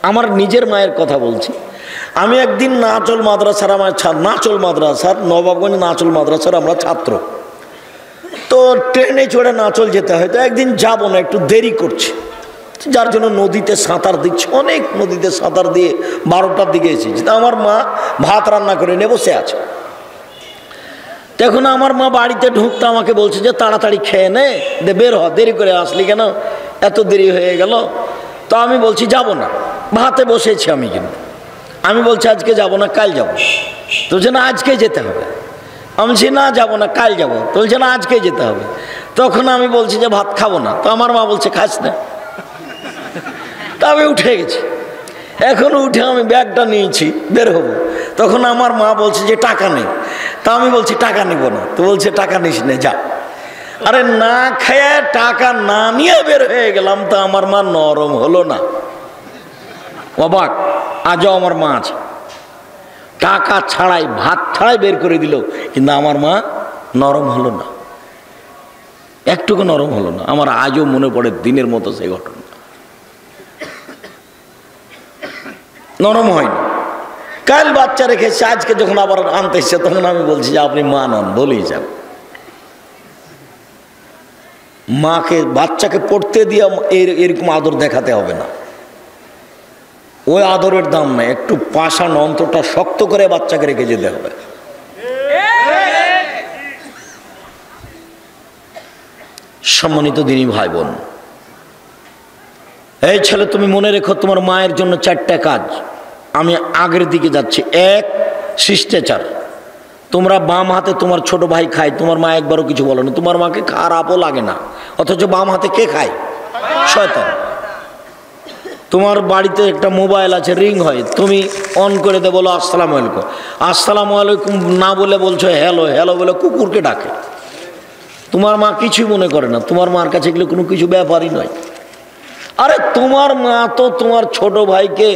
আমার নিজের মায়ের কথা বলছি। আমি একদিন নাচল মাদ্রাসার, আমার নাচল মাদ্রাসার, নবাবগঞ্জ নাচল মাদ্রাসার আমরা ছাত্র। তো ট্রেনে চড়ে নাচল যেতে হয়, তো একদিন যাবো না, একটু দেরি করছে, যার জন্য নদীতে সাঁতার দিচ্ছে। অনেক নদীতে সাঁতার দিয়ে 12টার দিকে এসেছি। তা আমার মা ভাত রান্না করে নিয়ে বসে আছে। তখন আমার মা বাড়িতে ঢুকতে আমাকে বলছে যে তাড়াতাড়ি খেয়ে নে, বের হ, দেরি করে আসলি কেন, এত দেরি হয়ে গেল। তো আমি বলছি যাব না, ভাতে বসেছি আমি। কিন্তু আমি বলছি আজকে যাব না, কাল যাব। তো বলছে না আজকে যেতে হবে। আমি বলছি না যাব না, কাল যাব। তো বলছে না আজকে যেতে হবে। তখন আমি বলছি যে ভাত খাবো না। তো আমার মা বলছে খাস না। তা আমি উঠে গেছি। এখন উঠে আমি ব্যাগটা নিয়েছি, বের হবো। তখন আমার মা বলছে যে টাকা নেই। তা আমি বলছি টাকা নিব না। তো বলছে টাকা নিস নে, যা। আরে না খেয়ে টাকা না নিয়ে বের হয়ে গেলাম, তো আমার মা নরম হলো না? অবাক। আজও আমার মা আছে, টাকা ছাড়াই, ভাত ছাড়াই বের করে দিল, কিন্তু আমার মা নরম হলো না, একটুকু নরম হলো না। আমার আজও মনে পড়ে দিনের মতো সেই ঘটনা। নরম হয়নি। কাল বাচ্চা রেখেছে, আজকে যখন আবার আনতে এসছে তখন আমি বলছি যে আপনি মা নন, বলেই যান। মাকে, বাচ্চাকে পড়তে দিয়ে এরকম আদর দেখাতে হবে না, ওই আদরের দাম নেই। একটু পাষাণ অন্তরটা শক্ত করে বাচ্চাকে রেখে যেতে হবে। সম্মানিত দিনী ভাই বোন, এই ছেলে তুমি মনে রেখো, তোমার মায়ের জন্য 4টা কাজ। আমি আগের দিকে যাচ্ছি। 1, শিষ্টাচার। তোমরা বাম হাতে তোমার ছোট ভাই খায়, তোমার মা একবারও কিছু বলো না, তোমার মাকে খারাপও লাগে না, অথচ বাম হাতে কে খায়? শয়তান। তোমার বাড়িতে একটা মোবাইল আছে, রিং হয়, তুমি অন করে দে, বলো আসসালামু আলাইকুম। আসসালামু আলাইকুম না বলে বলছো হ্যালো, হ্যালো বলে কুকুরকে ডাকে। তোমার মা কিছুই মনে করে না, তোমার মার কাছে এগুলো কোনো কিছু ব্যাপারই নয়। আরে তোমার মা তো তোমার ছোট ভাইকে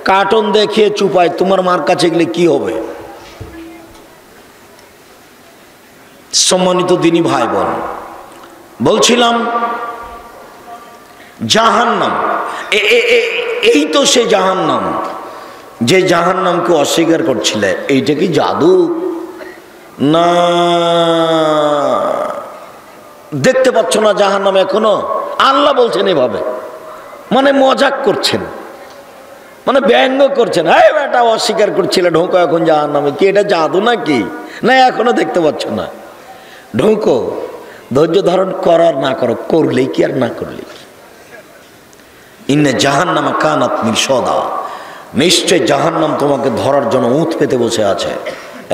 কার্টুন দেখিয়ে চুপায়, তোমার মার কাছে গেলে কি হবে? সম্মানিত দিনী ভাই বোন, বলছিলাম জাহান্নাম, এই তো সে জাহান্নাম যে জাহান্নামকে অস্বীকার করছিলে। এইটা কি জাদু? না, দেখতে পাচ্ছ না জাহান্নাম এখনো? আল্লাহ বলছেন এভাবে, মানে মজাক করছেন, মানে ব্যঙ্গ করছেন। হ্যাঁ বেটা অস্বীকার করছিলে, ঢোকো এখন জাহান্নামে। কি এটা জাদু নাকি? না এখনো দেখতে পাচ্ছ না, ঢোকো। ধৈর্য ধারণ করার না করো, করলেই কি আর না করলেই কি। ইন্নে জাহান্নামা কানাত মিরসাদা, নিশ্চয় জাহান্নাম তোমাকে ধরার জন্য উঁত পেতে বসে আছে,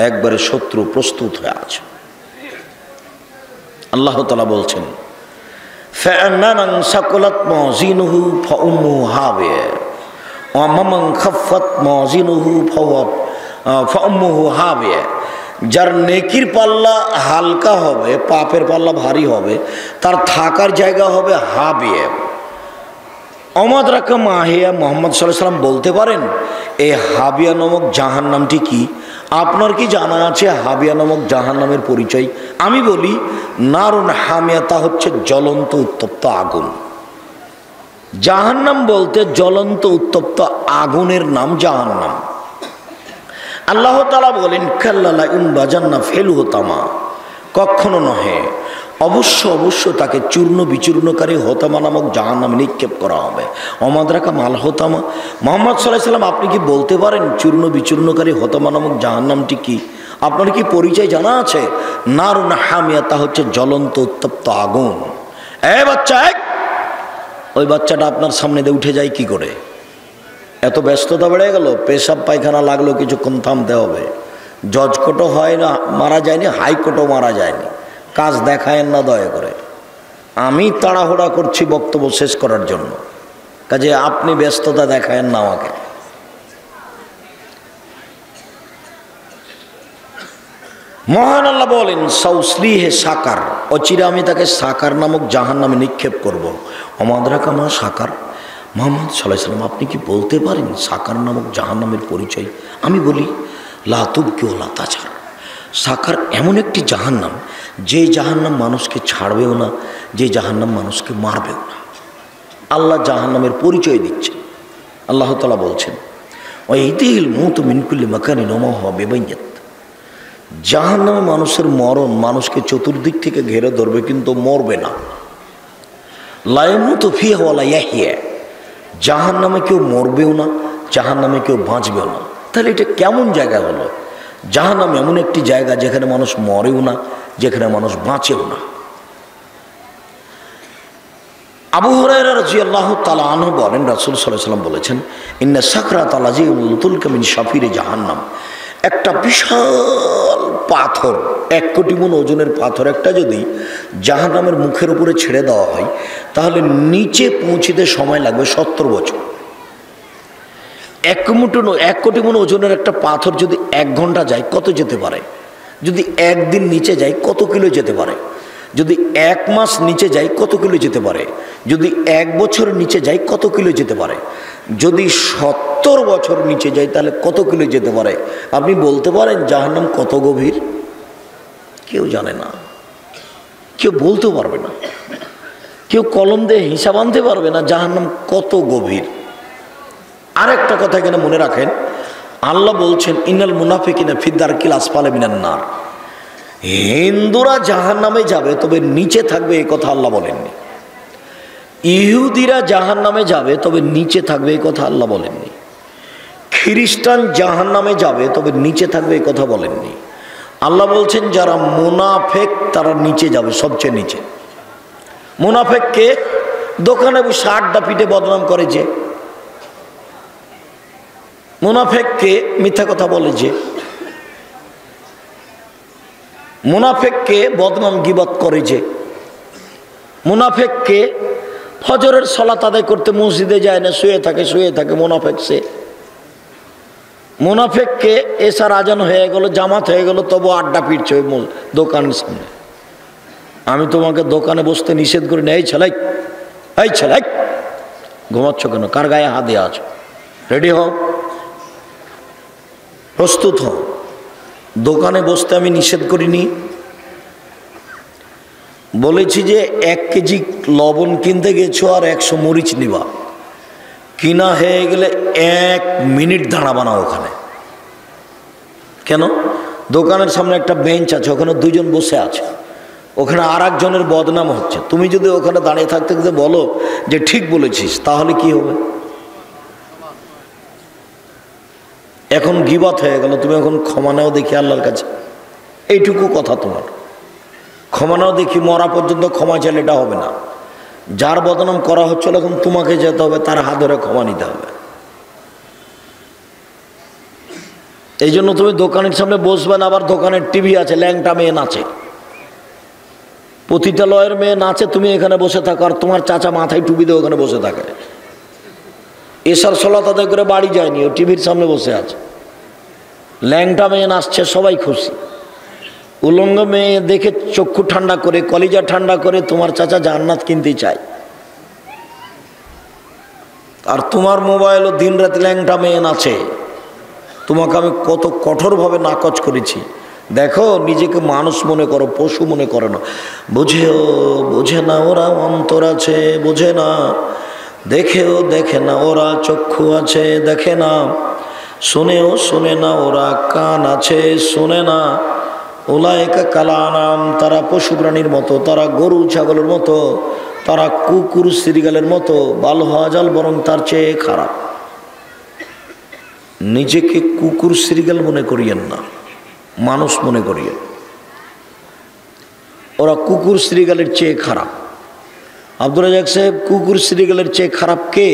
একবারে শত্রু প্রস্তুত হয়ে আছে। আল্লাহ তাআলা বলছেন ফাআন্নামান সাকুলাত মাযিনুহু ফাউম্মুহু হাবিয়া ওয়া মান খাফফাত মাযিনুহু ফাউম্মুহু হাবিয়া। যার নেকির পাল্লা হালকা হবে, পাপের পাল্লা ভারী হবে, তার থাকার জায়গা হবে হাবিয়া। অমাদ রাখা মাহিয়া। মুহাম্মদ সাল্লাল্লাহু আলাইহি ওয়াসাল্লাম বলতে পারেন এই হাবিয়া নামক জাহান্নামটি কি? আপনার কি জানা আছে হাবিয়া নামক জাহান্নামের পরিচয়? আমি বলি নারুন হামিয়া, তা হচ্ছে জ্বলন্ত উত্তপ্ত আগুন। জাহান্নাম বলতে জ্বলন্ত উত্তপ্ত আগুনের নাম জাহান্নাম। আল্লাহ তাআলা বলেন কাল্লা ইউনবাজান্না ফিলহু তামা, কখনো নহে, অবশ্য অবশ্য তাকে চূর্ণ বিচূর্ণকারী হোতামা নামক জাহান্নামে নিক্ষেপ করা হবে। অমাদ্রাকা মাল হোতামা। মুহাম্মদ সাল্লাল্লাহু আলাইহি ওয়াসাল্লাম আপনি কি বলতে পারেন চূর্ণ বিচূর্ণকারী হোতামা নামক জাহান্নামটি কি? আপনার কি পরিচয় জানা আছে? নারুন হামিয়া, তা হচ্ছে জ্বলন্ত উত্তপ্ত আগুন। এ বাচ্চা, ওই বাচ্চাটা আপনার সামনে দিয়ে উঠে যায় কি করে? এত ব্যস্ততা বেড়ে গেল, পেশাব পায়খানা লাগলো, কিছুক্ষণ থামতে হবে। জজ কোর্টও হয় না, মারা যায়নি, হাইকোর্টও মারা যায়নি। কাজ দেখায়েন না দয়া করে। আমি তাড়াহুড়া করছি বক্তব্য শেষ করার জন্য, কাজে আপনি ব্যস্ততা দেখায়েন না আমাকে। মহান আল্লাহ বলেন সাউসলিহে সাকার, অচিরে আমি তাকে সাকার নামক জাহান্নামে নিক্ষেপ করব। অমাদ্রাকা মা সাকার। মুহাম্মদ সাল্লাল্লাহু আলাইহি ওয়াসাল্লাম আপনি কি বলতে পারেন সাকার নামক জাহান্নামের পরিচয়? আমি বলি লা তুবকি ওয়া তাজার। সাকার এমন একটি জাহান্নাম, যে জাহান্নাম মানুষকে ছাড়বেও না, যে জাহান্নাম মানুষকে মারবেও না। আল্লাহ জাহান্নামের পরিচয় দিচ্ছেন। আল্লাহ তাআলা বলছেন ওয়াইদিল মুতু মিন কুল্লি মাকানিন ওয়া মা হুয়া বিবাইয়্যিত, জাহান্নামে মানুষের মরণ মানুষকে চতুর্দিক থেকে ঘিরে ধরবে কিন্তু মরবে না। লা ইয়ামুতু ফিহা ওয়া লা ইয়াহইয়া, জাহান্নামে কেউ মরবেও না, জাহান্নামে কেউ বাঁচবেও না। তাহলে এটা কেমন জায়গা হলো? জাহান্নাম এমন একটি জায়গা যেখানে মানুষ মরেও না, যেখানে মানুষ বাঁচেও না। আবু হুরায়রা রাদিয়াল্লাহু তাআলা আনহু বলেন, রাসূল সাল্লাল্লাহু আলাইহি ওয়াসাল্লাম বলেছেন, ইন্না সাকরাতাল আযীমুল তুলকা মিন শাফিরি জাহান্নাম, একটা বিশাল পাথর, 1 কোটি মণ ওজনের পাথর একটা যদি জাহান্নামের মুখের উপরে ছেড়ে দেওয়া হয় তাহলে নিচে পৌঁছতে সময় লাগবে 70 বছর। 1 কোটি মণ ওজনের একটা পাথর যদি 1 ঘন্টা যায় কত যেতে পারে? যদি 1 দিন নিচে যায় কত কিলো যেতে পারে? যদি 1 মাস নিচে যায় কত কিলো যেতে পারে? যদি 1 বছর নিচে যায় কত কিলো যেতে পারে? যদি 70 বছর নিচে যায় তাহলে কত কিলো যেতে পারে? আপনি বলতে পারেন জাহান্নাম কত গভীর? কেউ জানে না, কেউ বলতেও পারবে না, কেউ কলম দিয়ে হিসাব আনতে পারবে না জাহান্নাম কত গভীর। আরেকটা কথা এখানে মনে রাখেন, আল্লাহ বলছেন ইন্নাল মুনাফিকিনা ফি দারকিল আসফালি মিনান নার, হিন্দুরা জাহান্নামে যাবে তবে নিচে থাকবে, এই কথা আল্লাহ বলেননি। ইহুদিরা জাহান্নামে যাবে তবে নিচে থাকবে, এই কথা আল্লাহ বলেননি। খ্রিস্টান জাহান্নামে যাবে তবে নিচে থাকবে, এই কথা বলেননি। আল্লাহ বলছেন যারা মুনাফেক তারা নিচে যাবে, সবচেয়ে নিচে। মুনাফেককে দোকানে বসে আড্ডা পিটে বদনাম করে যে, মুনাফেককে মিথ্যা কথা বলে যে, মুনাফেককে বদনাম গীবত করে যে, মুনাফেককে ফজরের সালাত আদায় করতে মসজিদে যায় না, শুয়ে থাকে মুনাফেক সে। মুনাফেককে এশার আজান হয়ে গেল, জামাত হয়ে গেল, তবু আড্ডা পিটছে ওই দোকানের সামনে। আমি তোমাকে দোকানে বসতে নিষেধ করি না, এই ছেলাই ঘুমাচ্ছ কেন? কার গায়ে হাত দিয়ে আছো? রেডি হও, প্রস্তুত হও। দোকানে বসতে আমি নিষেধ করিনি, বলেছি যে 1 কেজি লবণ কিনতে গেছো আর 100 মরিচ নিবা, কিনা হয়ে গেলে 1 মিনিট দাঁড়াবা না ওখানে। কেন? দোকানের সামনে একটা বেঞ্চ আছে, ওখানে 2 জন বসে আছে, ওখানে আর একজনের বদনাম হচ্ছে। তুমি যদি ওখানে দাঁড়িয়ে থাকতে বলো যে ঠিক বলেছিস, তাহলে কি হবে? এখন গীবত হয়ে গেল, তুমি এখন ক্ষমা নাও দেখি আল্লাহর কাছে, এইটুকু কথা তোমার। ক্ষমা নাও দেখি, মরা পর্যন্ত ক্ষমা চাইলে এটা হবে না। যার বদনাম করা হচ্ছিল এখন তোমাকে যেতে হবে, তার হাত ধরে ক্ষমা নিতে হবে। এই জন্য তুমি দোকানের সামনে বসবে না, আবার দোকানের টিভি আছে, ল্যাংটা মেয়ে নাচে, পতিতালয়ের মেয়ে নাচে, তুমি এখানে বসে থাকো, আর তোমার চাচা মাথায় টুপি দিয়ে ওখানে বসে থাকে। এশার সালাত আদায় করে বাড়ি যায়নি, ও টিভির সামনে বসে আছে, ল্যাংটা মেয়ে নাচছে, সবাই খুশি। উলঙ্গ মেয়ে দেখে চক্ষু ঠান্ডা করে, কলিজা ঠান্ডা করে তোমার চাচা জান্নাত কিনতে চায়, আর তোমার মোবাইলও দিন রাত ল্যাংটা মেয়ে নাচে। তোমাকে আমি কত কঠোরভাবে নাকচ করেছি। দেখো, নিজেকে মানুষ মনে করো, পশু মনে করো না। বোঝে না ওরা অন্তর আছে, বোঝে না। দেখেও দেখে না ওরা চক্ষু আছে, দেখে না। শুনেও শুনে না ওরা কান আছে, শুনে না। উলাইকা কালানাম, তারা পশু প্রাণীর মতো, তারা গরু ছাগলের মতো, তারা কুকুর শ্রীগালের মতো, বাল হাজাল, বরং তার চেয়ে খারাপ। নিজেকে কুকুর শ্রীগাল মনে করিয়েন না, মানুষ মনে করিয়েন। ওরা কুকুর শ্রীগালের চেয়ে খারাপ। আব্দুর রাজ্জাক সাহেব, কুকুর শ্রীগালের চেয়ে খারাপ কে?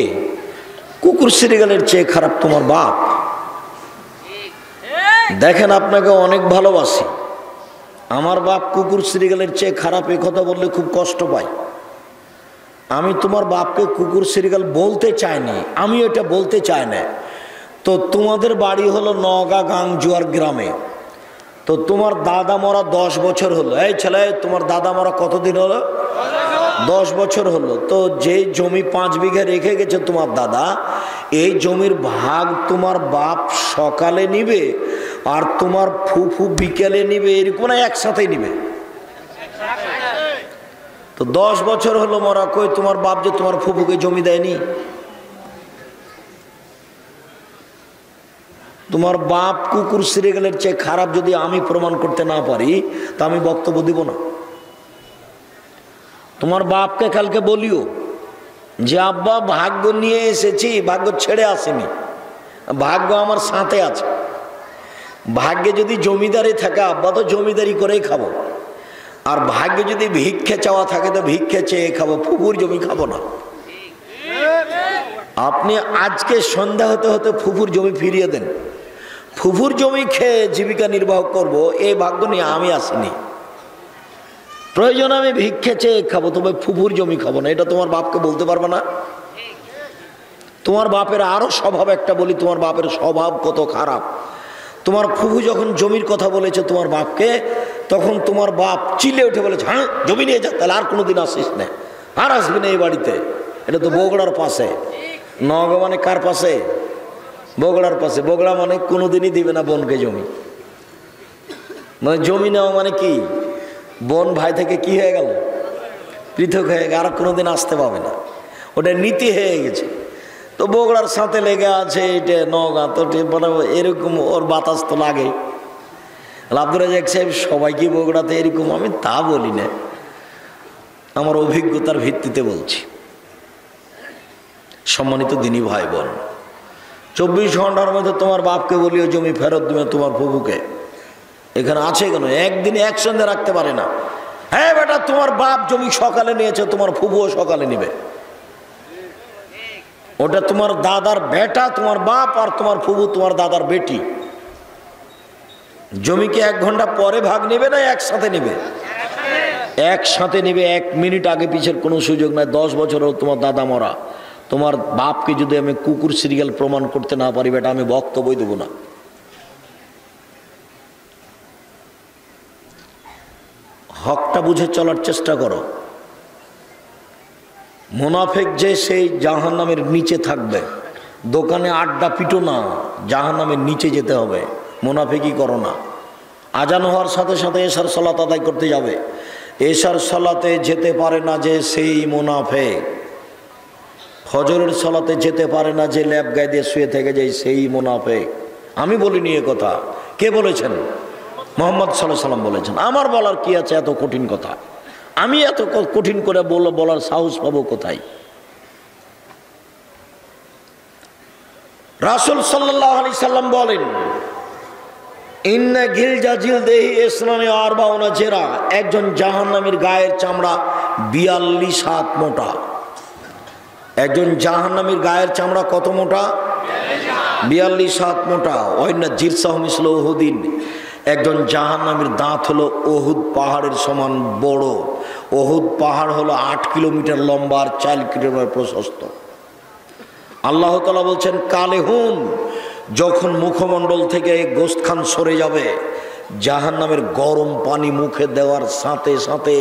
কুকুর শ্রীগালের চেয়ে খারাপ তোমার বাপ। দেখেন, আপনাকে অনেক ভালোবাসি, আমার বাপ কুকুর শ্রীগালের চেয়ে খারাপ, এ কথা বললে খুব কষ্ট পাই। আমি তোমার বাপকে কুকুর শ্রীগাল বলতে চাইনি, আমি এটা বলতে চাই না। তো তোমাদের বাড়ি হলো নওগাঁ গাংজুয়ার গ্রামে, তো তোমার দাদা মরা 10 বছর হলো। এই ছেলে, তোমার দাদা মরা কতদিন হলো? 10 বছর হলো। তো যে জমি 5 বিঘা রেখে গেছে তোমার দাদা, এই জমির ভাগ তোমার বাপ সকালে নিবে আর তোমার ফুফু বিকেলে নিবে, এরকম না একসাথে নিবে? তো 10 বছর হলো মরা, কই তোমার বাপ যে তোমার ফুফুকে জমি দেয়নি? তোমার বাপ কুকুর সিরিয়ালের চেয়ে খারাপ যদি আমি প্রমাণ করতে না পারি তা আমি বক্তব্য দিব না। তোমার বাপকে কালকে বলিও যে আব্বা ভাগ্য নিয়ে এসেছি, ভাগ্য ছেড়ে আসেনি, ভাগ্য আমার সাথে আছে। ভাগ্যে যদি জমিদারি থাকে আব্বা তো জমিদারি করেই খাবো, আর ভাগ্যে যদি ভিক্ষে চাওয়া থাকে তো ভিক্ষে চেয়ে খাবো, ফুফুর জমি খাবো না। আপনি আজকে সন্ধ্যা হতে হতে ফুফুর জমি ফিরিয়ে দেন, ফুফুর জমি খেয়ে জীবিকা নির্বাহ করব, এই ভাগ্য নিয়ে আমি আসিনি। প্রয়োজন আমি ভিক্ষে চেয়ে খাবো, তবে ফুফুর জমি খাবো না। এটা তোমার বাপকে বলতে পারবে না? তোমার বাপের আরো স্বভাব একটা বলি, তোমার বাপের স্বভাব কত খারাপ। তোমার ফুফু যখন জমির কথা বলেছে তোমার বাপকে, তখন তোমার বাপ চিল্লে উঠে বলেছে, হ্যাঁ জমি নিয়ে যা, তাহলে আর কোনোদিন আসিস না, আর আসবি না এই বাড়িতে। এটা তো বগুড়ার পাশে। নওগাঁ মানে কার পাশে? বগুড়ার পাশে। বগুড়া মানে কোনোদিনই দিবে না বোনকে জমি। মানে জমি নেওয়া মানে কি, বোন ভাই থেকে কি হয়ে গেল, পৃথক হয়ে গেল, আর কোনোদিন আসতে পাবে না। ওটা নীতি হয়ে গেছে। তো বগুড়ার সাথে লেগে আছে এটা নওগাঁ, তো মানে এরকম ওর বাতাস তো লাগে। আব্দুর রাজ্জাক সাহেব সবাই কি বগুড়াতে এরকম? আমি তা বলি না, আমার অভিজ্ঞতার ভিত্তিতে বলছি। সম্মানিত দিনী ভাই বোন, 24 ঘন্টার মধ্যে তোমার বাপকে বলিও জমি ফেরত দিবে তোমার ফুফুকে। এখানে আছে কেন? একদিনে একসঙ্গে রাখতে পারে না। হ্যাঁ বেটা, তোমার বাপ জমি সকালে নিয়েছে, তোমার ফুফুও সকালে নিবে। ওটা তোমার দাদার বেটা তোমার বাপ, আর তোমার ফুফু তোমার দাদার বেটি। জমিকে 1 ঘন্টা পরে ভাগ নেবে না একসাথে নেবে? একসাথে নেবে। 1 মিনিট আগে পিছের কোনো সুযোগ নাই। 10 বছরও তোমার দাদা মরা, তোমার বাপকে যদি আমি কুকুর সিরিয়াল প্রমাণ করতে না পারি বেটা, আমি বক্তব্যই দেবো না। হকটা বুঝে চলার চেষ্টা করো। মুনাফিক যে সেই জাহান্নামের নিচে থাকবে। দোকানে আড্ডা পিটো না, জাহান্নামের নিচে যেতে হবে। মুনাফিকই করো না। আজান হওয়ার সাথে সাথে এশার সালাত আদায় করতে যাবে। এশার সালাতে যেতে পারে না যে সেই মুনাফিক। ফজরের সালাতে যেতে পারে না যে ল্যাব গায়ে দিয়ে শুয়ে থেকে যায় সেই মুনাফিক। আমি বলিনি এ কথা, কে বলেছেন? মুহাম্মদ সাল্লাল্লাহু আলাইহি ওয়াসাল্লাম বলেছেন। আমার বলার কি আছে এত কঠিন কথা? আমি এত কঠিন করে বলার সাহস পাবো কোথায়? রাসূল সাল্লাল্লাহু আলাইহি সাল্লাম বলেন, ইন্না গিলজা জিলদেহি ইসলামে আরবাউনা জেরা। একজন জাহান্নামীর গায়ের চামড়া 42 হাত মোটা। একজন জাহান্নামীর গায়ের চামড়া কত মোটা? 42 হাত মোটা। ওয়াইন্না জিরসাহু মিসলু উহুদিন। একজন জাহান্নামীর দাঁত হলো উহুদ পাহাড়ের সমান বড়। উহুদ পাহাড় হলো 8 কিলোমিটার লম্বা আর 4 কিলোমিটার প্রশস্ত। আল্লাহ তাআলা বলছেন, কালেহুন, যখন মুখমণ্ডল থেকে গোশতখান সরে যাবে, জাহান্নামের গরম পানি মুখে দেওয়ার সাথে সাথে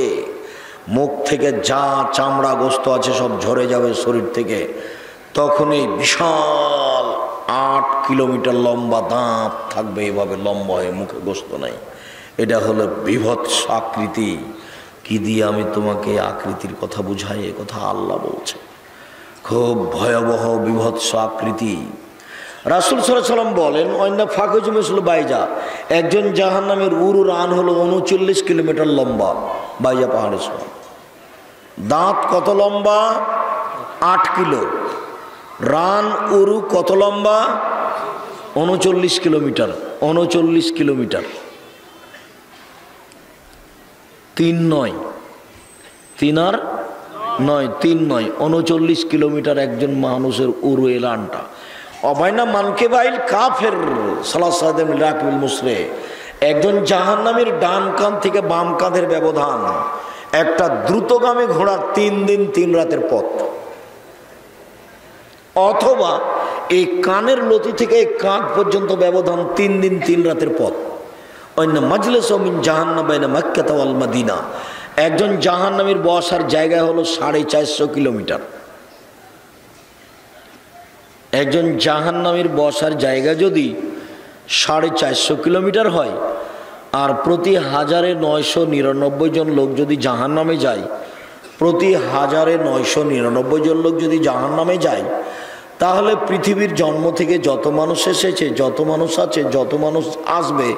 মুখ থেকে যা চামড়া গোশত আছে সব ঝরে যাবে শরীর থেকে। তখনই বিশাল 8 কিলোমিটার লম্বা দাঁত থাকবে, এভাবে লম্বা হয়ে, মুখে গোশত নাই। এটা হলো বিভৎস আকৃতি। কি দিয়ে আমি তোমাকে আকৃতির কথা বুঝাই? এ কথা আল্লাহ বলছে। খুব ভয়াবহ বিভৎস আকৃতি। রাসূল সাল্লাল্লাহু আলাইহি ওয়াসাল্লাম বলেন, অন্য ফাকুজু মিসলু বাইজা। একজন জাহান্নামের উরু রান হলো 39 কিলোমিটার লম্বা, বাইজা পাহাড়ের সমান। দাঁত কত লম্বা? 8 কিলো। রান উরু কত লম্বা? 39 কিলোমিটার। 39 কিলোমিটার। 3 নয়, 3 আর 9, 3 নয়, 39 কিলোমিটার একজন মানুষের উরু এলানটা। অবাইনা মানকে বাইল কাফের সালাসাদেম রাকিবুল মুসরে। একজন জাহান্নামীর ডান কাঁধ থেকে বাম কাঁধের ব্যবধান একটা দ্রুতগামী ঘোড়ার 3 দিন 3 রাতের পথ। অথবা এই কানের লতি থেকে এই কাঁধ পর্যন্ত ব্যবধান 3 দিন 3 রাতের পথ। অন্য মাজলিস মিন জাহান্নাম বাইনা মক্কা ওয়াল মদিনা। একজন জাহান্নামীর বসার জায়গা হলো 450 কিলোমিটার। একজন জাহান্নামীর বসার জায়গা যদি 450 কিলোমিটার হয়, আর প্রতি 1999 জন লোক যদি জাহান্নামে যায়, প্রতি 1999 জন লোক যদি জাহান্নামে যায়, তাহলে পৃথিবীর জন্ম থেকে যত মানুষ এসেছে, যত মানুষ আছে, যত মানুষ আসবে,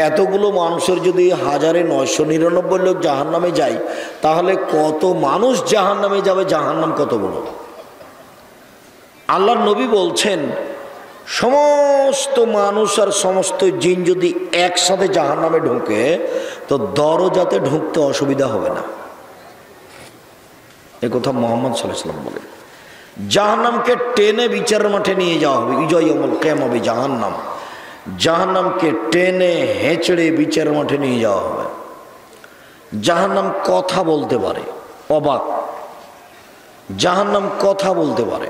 এতগুলো মানুষের যদি 1999 লোক জাহান্নামে যায়, তাহলে কত মানুষ জাহান্নামে যাবে? জাহান্নাম কত বড়! আল্লাহর নবী বলছেন, সমস্ত মানুষ আর সমস্ত জিন যদি একসাথে জাহান্নামে ঢুকে, তো দরজাতে ঢুকতে অসুবিধা হবে না। এ কথা মুহাম্মদ সাল্লাল্লাহু আলাইহি ওয়াসাল্লাম বলেন। জাহান্নামকে টেনে বিচারের মাঠে নিয়ে যাওয়া হবে। ইজয়ুল কিয়ামা বি জাহান্নাম, জাহান্নামকে টেনে হেঁচড়ে বিচারের মাঠে নিয়ে যাওয়া হবে। জাহান্নাম কথা বলতে পারে, অবাক! জাহান্নাম কথা বলতে পারে।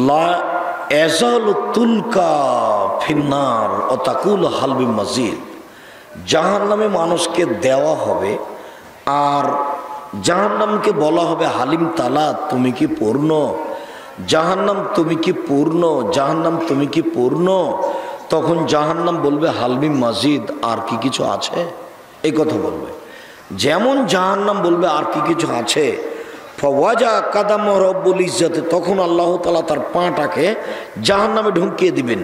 লা ইয়াজালু তুলকা ফিন্নার ওয়া তাকুল হাল মিন মাজিদ। জাহান্নামে মানুষকে দেওয়া হবে, আর জাহান্নামকে বলা হবে, হালিম তালা, তুমি কি পূর্ণ? জাহান্নাম তুমি কি পূর্ণ? জাহান্নাম তুমি কি পূর্ণ? তখন জাহান্নাম বলবে, হালমি মাজিদ, আর কি কিছু আছে? এই কথা বলবে। যেমন জাহান্নাম বলবে আর কি কিছু আছে, ফওয়াজা কাদাম রব্বুল ইজ্জতে, তখন আল্লাহ তাআলা তার পাটাকে জাহান্নামে ঢুকিয়ে দিবেন।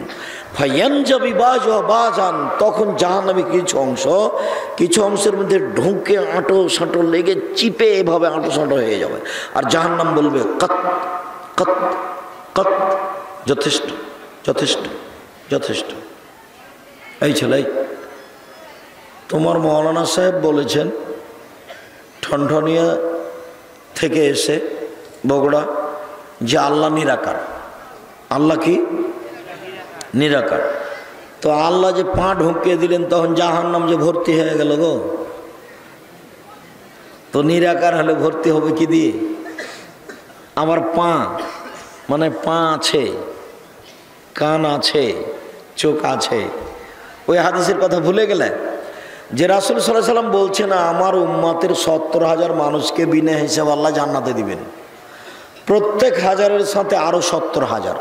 ফায়ানজাবি বাজান, তখন জাহান্নামে কিছু অংশের মধ্যে ঢুকে আঁটো সাঁটো লেগে চিপে এভাবে আঁটো সাঁটো হয়ে যাবে। আর জাহান্নাম বলবে, কত কত কত, যথেষ্ট যথেষ্ট যথেষ্ট। এই ছেলে, তোমার মৌলানা সাহেব বলেছেন ঠনঠনিয়া থেকে এসে বগুড়া, যে আল্লাহ নিরাকার। আল্লাহ কি? নিরাকার। তো আল্লাহ যে পা ঢুকিয়ে দিলেন, তখন জাহান্নাম যে ভর্তি হয়ে গেল গো। তো নিরাকার হলে ভর্তি হবে কি দিয়ে? আমার পা, মানে পা আছে, কান আছে, চোখ আছে। ওই হাদিসের কথা ভুলে গেলে যে রাসূল সাল্লাল্লাহু আলাইহি ওয়াসাল্লাম বলছেন, আমার উম্মতের 70,000 মানুষকে বিনা হিসাব আল্লাহ জান্নাতে দিবেন। প্রত্যেক হাজারের সাথে আরো 70,000।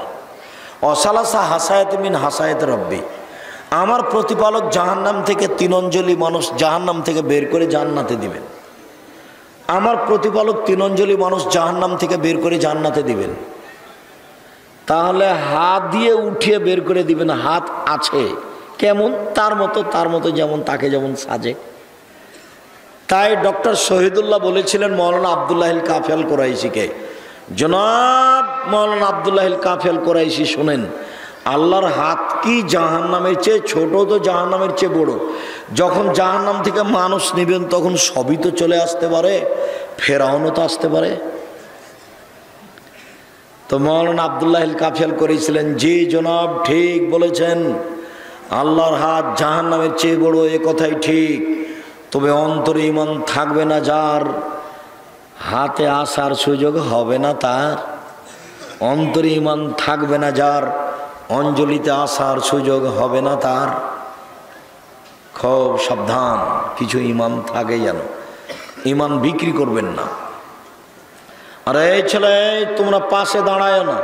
অসালাসা হাসায়াত মিন হাসায়াত রব্বি, আমার প্রতিপালক জাহান্নাম থেকে 3 অঞ্জলি মানুষ জাহান্নাম থেকে বের করে জান্নাতে দিবেন। আমার প্রতিপালক 3 অঞ্জলি মানুষ জাহান্নাম থেকে বের করে জান্নাতে দিবেন। তাহলে হাত দিয়ে উঠিয়ে বের করে দিবেন। হাত আছে কেমন? তার মতো যেমন, তাকে যেমন সাজে। তাই ডক্টর শহীদুল্লাহ বলেছিলেন মৌলানা আব্দুল্লাহিল কাফি আল কুরাইশিকে, জনাব মৌলানা আব্দুল্লাহিল কাফি আল কুরাইশি, শোনেন, আল্লাহর হাত কি জাহান্নামের চেয়ে ছোট, তো জাহান্নামের চেয়ে বড়। যখন জাহান্নাম থেকে মানুষ নেবেন, তখন সবই তো চলে আসতে পারে, ফেরাউনও তো আসতে পারে। তো মৌলানা আব্দুল্লাহিল কাফি আল করেছিলেন, জি জনাব, ঠিক বলেছেন, আল্লাহর হাত জাহান্নামের চেয়ে বড়, এ কথাই ঠিক। তবে অন্তরে ঈমান থাকবে না যার, হাতে আসার সুযোগ হবে না তার। অন্তরে ঈমান থাকবে না যার, অঞ্জলিতে আসার সুযোগ হবে না তার। খুব সাবধান, কিছু ঈমান থাকে যেন, ঈমান বিক্রি করবেন না। আরে ছেলে, তোমরা পাশে দাঁড়ায় না,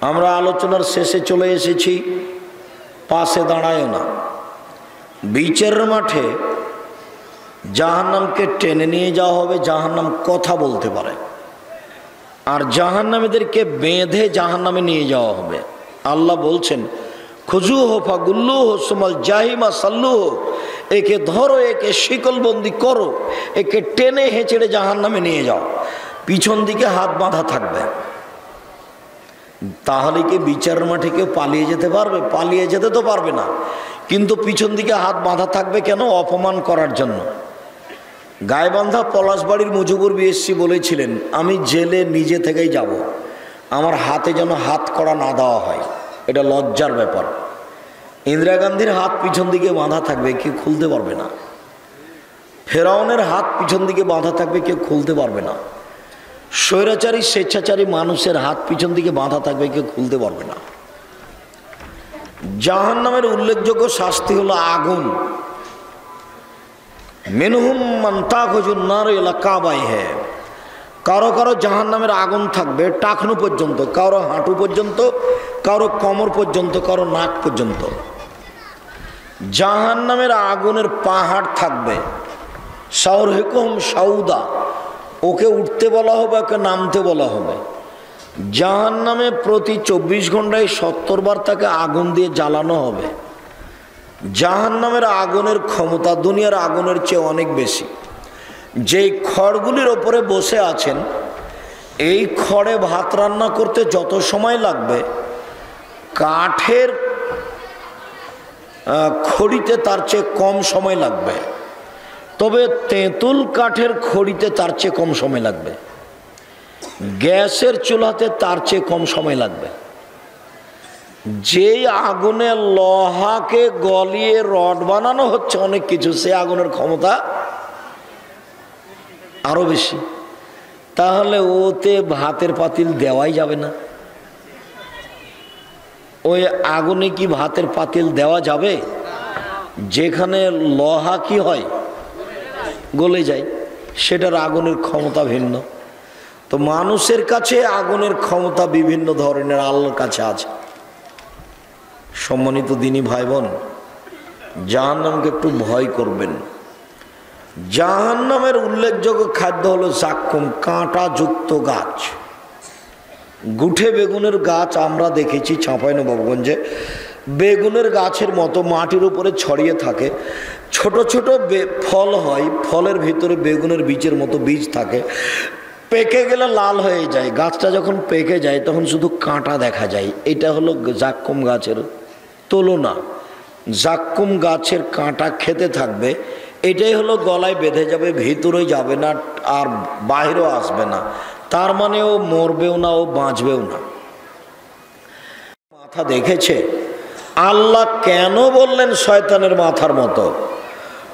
আমরা আলোচনার শেষে চলে এসেছি, পাশে দাঁড়ায় না। বিচারের মাঠে জাহান্নামকে টেনে নিয়ে যাওয়া হবে। জাহান্নাম কথা বলতে পারে, আর জাহান্নামীদেরকে বেঁধে জাহান্নামে নিয়ে যাওয়া হবে। আল্লাহ বলছেন, খুজুহু ফাগুল্লুহু সুমাল জাহিমা সাল্লুহু, একে ধরো, একে শিকলবন্দি করো, একে টেনে হেঁচড়ে জাহান্নামে নিয়ে যাও। পিছন দিকে হাত বাঁধা থাকবে। তাহলে কি বিচারের মাঠে কেউ পালিয়ে যেতে পারবে? পালিয়ে যেতে তো পারবে না, কিন্তু পিছন দিকে হাত বাঁধা থাকবে কেন? অপমান করার জন্য। গায়েবান্ধা পলাশবাড়ির মুজিবুর বিএসসি বলেছিলেন, আমি জেলে নিজে থেকেই যাব, আমার হাতে যেন হাত করা না দেওয়া হয়, এটা লজ্জার ব্যাপার। ইন্দিরা গান্ধীর হাত পিছন দিকে বাঁধা থাকবে, কেউ খুলতে পারবে না। ফেরাউনের হাত পিছন দিকে বাঁধা থাকবে, কেউ খুলতে পারবে না। স্বৈরাচারী স্বেচ্ছাচারী মানুষের হাত পিছন দিকে বাঁধা থাকবে, কেউ খুলতে পারবে না। জাহান্নামের উল্লেখযোগ্য শাস্তি হলো আগুন। মিনহুম মান তাখুজুন নার ইলা কাবাইহি, কারো কারো জাহান্নামের আগুন থাকবে টাকনু পর্যন্ত, কারো হাঁটু পর্যন্ত, কারো কোমর পর্যন্ত, কারো নাক পর্যন্ত। জাহান্নামের আগুনের পাহাড় থাকবে। সাউরহিকুম সাউদা, ওকে উঠতে বলা হবে, ওকে নামতে বলা হবে। জাহান্নামে প্রতি 24 ঘন্টায় 70 বার তাকে আগুন দিয়ে জ্বালানো হবে। জাহান্নামের আগুনের ক্ষমতা দুনিয়ার আগুনের চেয়ে অনেক বেশি। যেই খড়গুলির ওপরে বসে আছেন, এই খড়ে ভাত রান্না করতে যত সময় লাগবে, কাঠের খড়িতে তার চেয়ে কম সময় লাগবে। তবে তেঁতুল কাঠের খড়িতে তার চেয়ে কম সময় লাগবে, গ্যাসের চুলাতে তার চেয়ে কম সময় লাগবে। যেই আগুনে লোহাকে গলিয়ে রড বানানো হচ্ছে অনেক কিছু, সে আগুনের ক্ষমতা আরো বেশি। তাহলে ওতে ভাতের পাতিল দেওয়াই যাবে না। ওই আগুনে কি ভাতের পাতিল দেওয়া যাবে? যেখানে লোহা কি হয়, গলে যায়, সেটার আগুনের ক্ষমতা ভিন্ন। তো মানুষের কাছে আগুনের ক্ষমতা বিভিন্ন ধরনের, আল্লাহর কাছে আছে। সম্মানিত দিনী ভাই বোন, জাহান্নামকে একটু ভয় করবেন। জাহান্নামের উল্লেখযোগ্য খাদ্য হলো জাক্কুম, কাঁটাযুক্ত গাছ। গুঠে বেগুনের গাছ আমরা দেখেছি চাঁপাইনবাবগঞ্জে, বেগুনের গাছের মতো মাটির উপরে ছড়িয়ে থাকে, ছোট ছোট ফল হয়, ফলের ভিতরে বেগুনের বীজের মতো বীজ থাকে, পেকে গেলে লাল হয়ে যায়। গাছটা যখন পেকে যায় তখন শুধু কাঁটা দেখা যায়। এটা হলো জাক্কুম গাছের তুলনা। জাক্কুম গাছের কাঁটা খেতে থাকবে, এটাই হলো গলায় বেঁধে যাবে, ভিতরে যাবে না আর বাইরেও আসবে না। তার মানে ও মরবেও না, ও বাঁচবেও না। মাথা দেখেছে? আল্লাহ কেন বললেন শয়তানের মাথার মতো?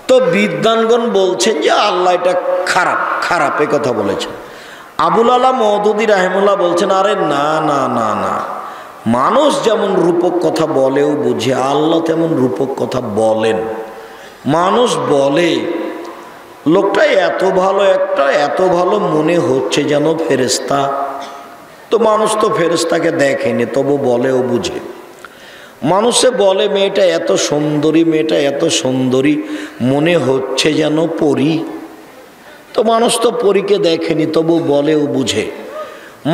তো বিদ্বানগণ বলছেন যে আল্লাহ এটা খারাপ খারাপ এ কথা বলেছেন। আবুল আলা মওদুদী রাহিমাহুল্লাহ বলছেন, আরে না না না না, মানুষ যেমন রূপক কথা বলেও বুঝে, আল্লাহ তেমন রূপক কথা বলেন। মানুষ বলে লোকটা এত ভালো, একটা এত ভালো মনে হচ্ছে যেন ফেরেশতা। তো মানুষ তো ফেরেশতাকে দেখেনি, তবু বলেও বুঝে। মানুষে বলে মেয়েটা এত সুন্দরী, মেয়েটা এত সুন্দরী, মনে হচ্ছে যেন পরী। তো মানুষ তো পরীকে দেখেনি, তবু বলেও বুঝে।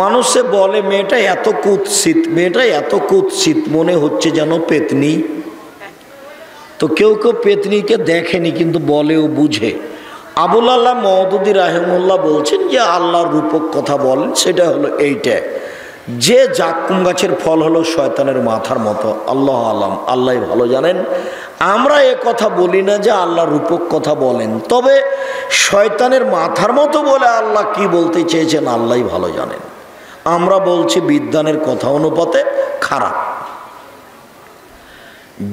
মানুষে বলে মেয়েটা এত কুৎসিত, মেয়েটা এত কুৎসিত, মনে হচ্ছে যেন পেতনি। তো কেউ কেউ পেতনিকে দেখেনি কিন্তু বলেও বুঝে। আবুল আল্লাহ মওদুদী রাহিমাহুল্লাহ বলছেন যে আল্লাহর রূপক কথা বলেন, সেটা হলো এইটা যে জাক্কুম গাছের ফল হলো শয়তানের মাথার মতো। আল্লাহ আলাম, আল্লাহ ভালো জানেন। আমরা এ কথা বলি না যে আল্লাহ রূপক কথা বলেন, তবে শয়তানের মাথার মতো বলে আল্লাহ কি বলতে চেয়েছেন আল্লাহ ভালো জানেন। আমরা বলছি বিদ্বানের কথা অনুপাতে খারাপ।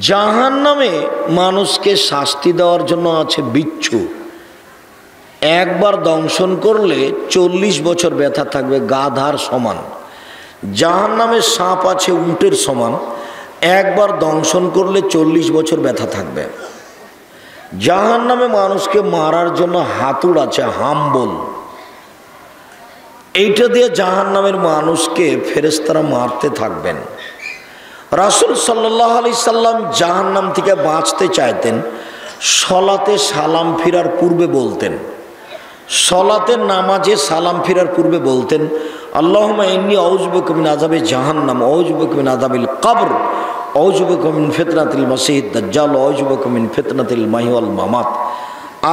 জাহান্নামে মানুষকে শাস্তি দেওয়ার জন্য আছে বিচ্ছু। একবার দংশন করলে 40 বছর ব্যথা থাকবে, গাধার সমান। জাহান্নামে সাপ আছে উটের সমান, একবার দংশন করলে 40 বছর ব্যথা থাকবে। জাহান্নামে মানুষকে মারার জন্য হাতুড় আছে, হাম্বল। এইটা দিয়ে জাহান্নামের মানুষকে ফেরেশতারা মারতে থাকবেন। রাসূল সাল্লাল্লাহু আলাইহি সাল্লাম জাহান্নাম থেকে বাঁচতে চাইতেন, সলাতে সালাম ফিরার পূর্বে বলতেন, সলাতে নামাজে সালাম ফিরার পূর্বে বলতেন, আল্লাহুম্মা ইন্নী আউযু বিকা মিন আযাবি জাহান্নাম, আউযু বিকা মিন আযাবিল কবর, আউযু বিকা মিন ফিতনাতিল মাসিহিদ দাজ্জাল, আউযু বিকা মিন ফিতনাতিল মাহি ওয়াল মামাত।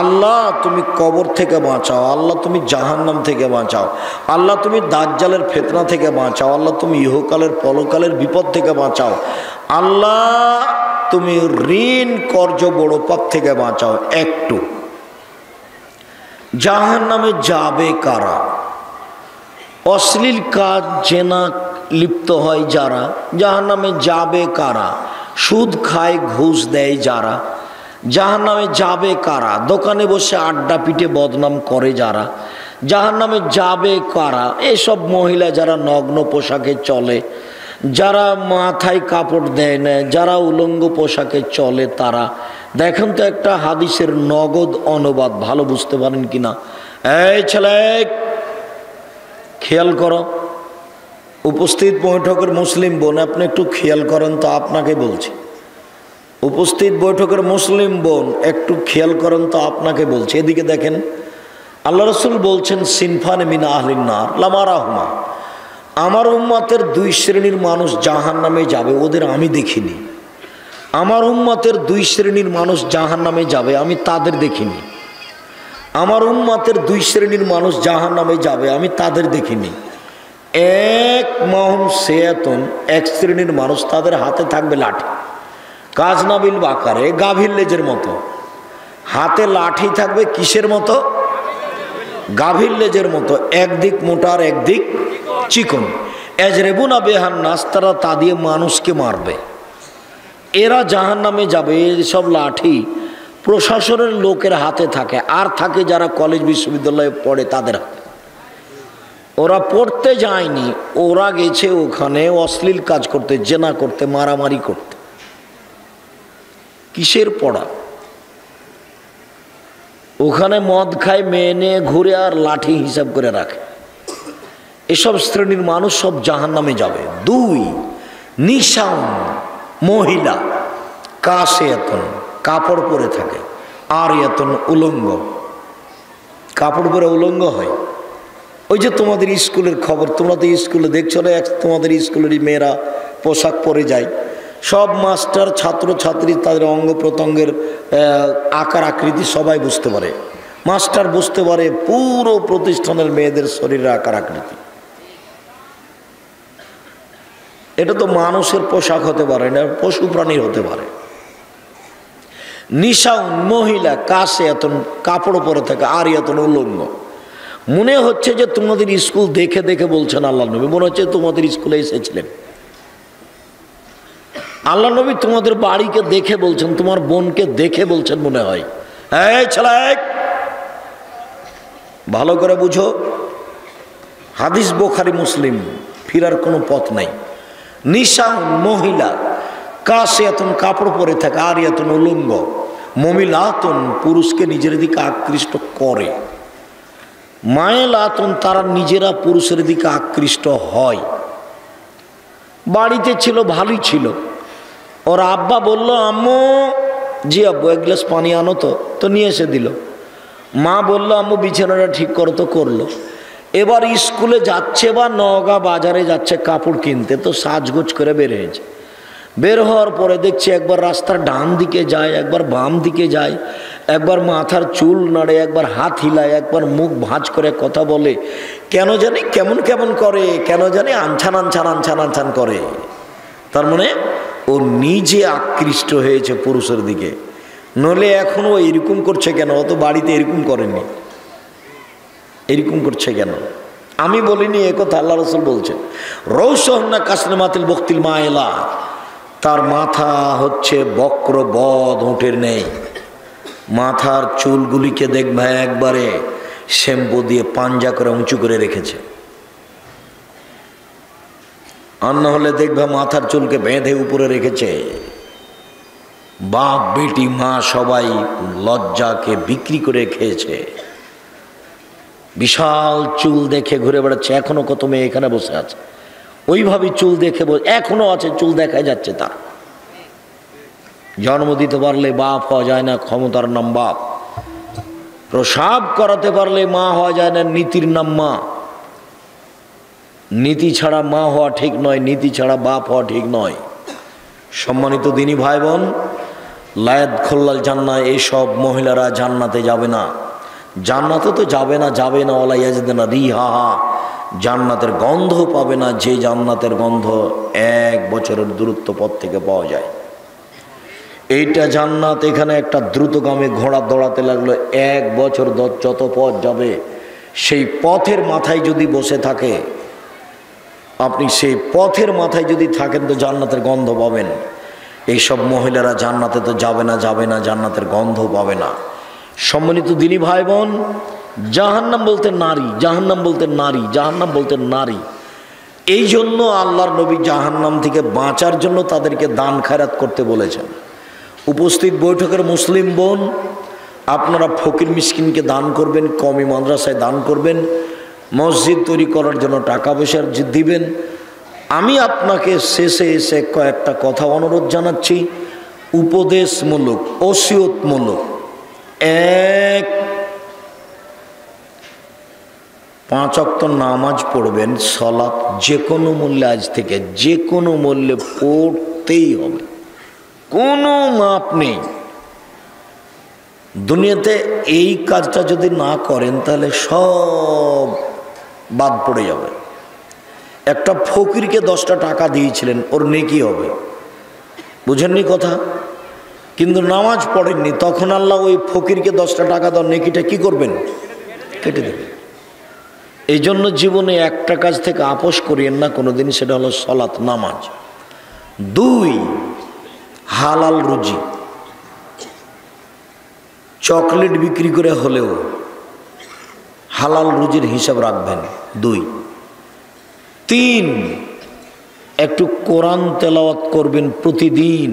আল্লাহ তুমি কবর থেকে বাঁচাও, আল্লাহ তুমি জাহান্নাম থেকে বাঁচাও, আল্লাহ তুমি দাজ্জালের ফিতনা থেকে বাঁচাও, আল্লাহ তুমি ইহকালের পরকালের বিপদ থেকে বাঁচাও, আল্লাহ তুমি ঋণ কর্জ বড় পাপ থেকে বাঁচাও। একটু জাহান্নামে যাবে কারা? অশ্লীল কাজ জেনা লিপ্ত হয় যারা, জাহান্নামে যাবে কারা? সুদ খায় ঘুষ দেয় যারা, জাহান্নামে যাবে কারা? দোকানে বসে আড্ডা পিটে বদনাম করে যারা, জাহান্নামে যাবে কারা? এসব মহিলা যারা নগ্ন পোশাকে চলে, যারা মাথায় কাপড় দেয় না, যারা উলঙ্গ পোশাকে চলে তারা। দেখেন তো একটা হাদিসের নগদ অনুবাদ, ভালো বুঝতে পারেন কিনা। এই ছেলে খেয়াল করো, উপস্থিত বৈঠকের মুসলিম বোন, আপনি একটু খেয়াল করেন তো, আপনাকে বলছি। উপস্থিত বৈঠকের মুসলিম বোন একটু খেয়াল করেন তো, আপনাকে বলছি। এদিকে দেখেন, আল্লাহ রসুল বলছেন সিনফান মিন আহলিন নার লামারাহুমা, আমার উম্মতের দুই শ্রেণীর মানুষ জাহান্নামে যাবে, ওদের আমি দেখিনি। আমার উম্মতের দুই শ্রেণীর মানুষ জাহান্নামে যাবে, আমি তাদের দেখিনি। আমার উম্মতের দুই শ্রেণীর মানুষ জাহান্নামে যাবে, আমি তাদের দেখিনি। এক মাহুম সেয়াতুন, এক শ্রেণীর মানুষ, তাদের হাতে থাকবে লাঠি, কাজনাবিল বাকারে, গাভীর লেজের মতো। হাতে লাঠি থাকবে কিসের মতো? গাভীর লেজের মতো, একদিক মোটা আর একদিক চিকন। এজরেবুনা বেহান নাস, তারা তা দিয়ে মানুষকে মারবে। এরা জাহান্নামে যাবে। এইসব লাঠি প্রশাসনের লোকের হাতে থাকে, আর থাকে যারা কলেজ বিশ্ববিদ্যালয়ে পড়ে তাদের হাতে। ওরা পড়তে যায়নি, ওরা গেছে ওখানে অশ্লীল কাজ করতে, জেনা করতে, মারামারি করতে। কিসের পড়া? ওখানে মদ খায়, মেয়ে নিয়ে ঘুরে আর লাঠি হিসাব করে রাখে। এসব শ্রেণীর মানুষ সব জাহান্নামে যাবে। দুই, নিশাউন, মহিলা, কাশে এতন, কাপড় পরে থাকে, আর এতন, উলঙ্গ। কাপড় পরে উলঙ্গ হয়। ওই যে তোমাদের স্কুলের খবর, তোমরা তো স্কুলে দেখছো না, তোমাদের স্কুলেরই মেয়েরা পোশাক পরে যায়। সব মাস্টার, ছাত্র ছাত্রী তাদের অঙ্গ প্রত্যঙ্গের আকার আকৃতি সবাই বুঝতে পারে। মাস্টার বুঝতে পারে পুরো প্রতিষ্ঠানের মেয়েদের শরীরের আকার আকৃতি। এটা তো মানুষের পোশাক হতে পারে না, পশু প্রাণীর হতে পারে। নিশাউন, মহিলা, কাশে এতন, কাপড় পরে থাকে, আর এতন, উলঙ্গ। মনে হচ্ছে যে তোমাদের স্কুল দেখে দেখে বলছেন আল্লাহ নবী, মনে হচ্ছে তোমাদের স্কুলে এসেছিলেন। আল্লাহ নবী তোমাদের বাড়িকে দেখে বলছেন, তোমার বোনকে দেখে বলছেন মনে হয়। এই ছেলে, ভালো করে বুঝো, হাদিস বুখারী মুসলিম, ফিরার কোনো পথ নাই। নিশাউন, মহিলা, কাশিয়াতুন, কাপড় পরে থাকে, আরিয়াতুন, উলঙ্গ। মমিলাতুন, পুরুষকে নিজের দিকে আকৃষ্ট করে। মায়েলাতুন, তারা নিজেরা পুরুষের দিকে আকৃষ্ট হয়। বাড়িতে ছিল, ভালোই ছিল। ওর আব্বা বলল, আম্মু, জি আব্বু, এক গ্লাস পানি আনো তো নিয়ে এসে দিল। মা বলল, আম্মু বিছানাটা ঠিক করো, তো করলো। এবার স্কুলে যাচ্ছে বা নওগাঁ বাজারে যাচ্ছে কাপড় কিনতে, তো সাজগোজ করে বের হয়েছে। বের হওয়ার পরে দেখছে একবার রাস্তার ডান দিকে যায়, একবার বাম দিকে যায়, একবার মাথার চুল নাড়ে, একবার হাত হিলায়, একবার মুখ ভাঁজ করে কথা বলে, কেন জানি কেমন কেমন করে, কেন জানি আনছান আনছান আনছান আনছান করে। তার মানে ও নিজে আকৃষ্ট হয়েছে পুরুষের দিকে। নলে এখনও এরকম করছে কেন? ও তো বাড়িতে এরকম করেনি, এরকম করছে কেন? আমি বলিনি এ কথা, আল্লাহ রসুল বলছে। রৌসহনা কাসনেমাতিল বক্তিল মায়েলা, তার মাথা হচ্ছে বক্র বদ উটের নেই। মাথার চুলগুলিকে দেখবে একবারে শ্যাম্পু দিয়ে পাঞ্জা করে উঁচু করে রেখেছে। আর না হলে দেখবে মাথার চুলকে বেঁধে উপরে রেখেছে। বাপ বেটি মা সবাই লজ্জাকে বিক্রি করে খেয়েছে। বিশাল চুল দেখে ঘুরে বেড়াচ্ছে। এখনো কত মেয়ে এখানে বসে আছে ওইভাবে চুল দেখে, এখনো আছে, চুল দেখা যাচ্ছে তার। জন্ম দিতে পারলে বাপ হওয়া যায় না, ক্ষমতার নাম বাপ। প্রসাব করাতে পারলে মা হওয়া যায় না, নীতির নাম মা। নীতি ছাড়া মা হওয়া ঠিক নয়, নীতি ছাড়া বাপ হওয়া ঠিক নয়। সম্মানিত দিনী ভাই বোন, লায়াত খোল্লাল জান্নাহ, এইসব মহিলারা জান্নাতে যাবে না। জান্নাতে তো যাবে না, ওলা ইয়াজিদনা রিহাহা, জান্নাতের গন্ধ পাবে না, যে জান্নাতের গন্ধ 1 বছরের দূরত্ব পথ থেকে পাওয়া যায়। এইটা জান্নাত। এখানে একটা দ্রুতগামী ঘোড়া দৌড়াতে লাগলো, 1 বছর যত পথ যাবে, সেই পথের মাথায় যদি বসে থাকে আপনি, সেই পথের মাথায় যদি থাকেন তো জান্নাতের গন্ধ পাবেন। এইসব মহিলারা জান্নাতে তো যাবে না, জান্নাতের গন্ধ পাবে না। সম্মানিত দিনী ভাই বোন, জাহান্নাম বলতে নারী, জাহান্নাম বলতে নারী, জাহান্নাম বলতে নারী। এই জন্য আল্লাহর নবী জাহান্নাম থেকে বাঁচার জন্য তাদেরকে দান খায়রাত করতে বলেছেন। উপস্থিত বৈঠকের মুসলিম বোন, আপনারা ফকির মিসকিনকে দান করবেন, কওমি মাদ্রাসায় দান করবেন, মসজিদ তৈরি করার জন্য টাকা পয়সা দিবেন। আমি আপনাকে শেষে এসে কয়েকটা কথা অনুরোধ জানাচ্ছি, উপদেশমূলক, ওসিয়তমূলক। এক, 5 ওয়াক্ত নামাজ পড়বেন, সালাত যে কোনো মূল্যে, আজ থেকে যে কোনো মূল্যে পড়তেই হবে, কোনো মাপ নেই। দুনিয়াতে এই কাজটা যদি না করেন তাহলে সব বাদ পড়ে যাবে। একটা ফকিরকে 10টা টাকা দিয়েছিলেন, ওর নেকি হবে, বুঝেননি কথা? কিন্তু নামাজ পড়েননি, তখন আল্লাহ ওই ফকিরকে 10টা টাকা দেওয়ার নেকিটা কি করবেন? কেটে দেবেন। এই জন্য জীবনে একটা কাজ থেকে আপোষ করিয়েন না কোনোদিন, সেটা হলো সালাত, নামাজ। 2, হালাল রুজি। চকলেট বিক্রি করে হলেও হালাল রুজির হিসাব রাখবেন। 2, 3, একটু কোরআন তেলাওয়াত করবেন প্রতিদিন,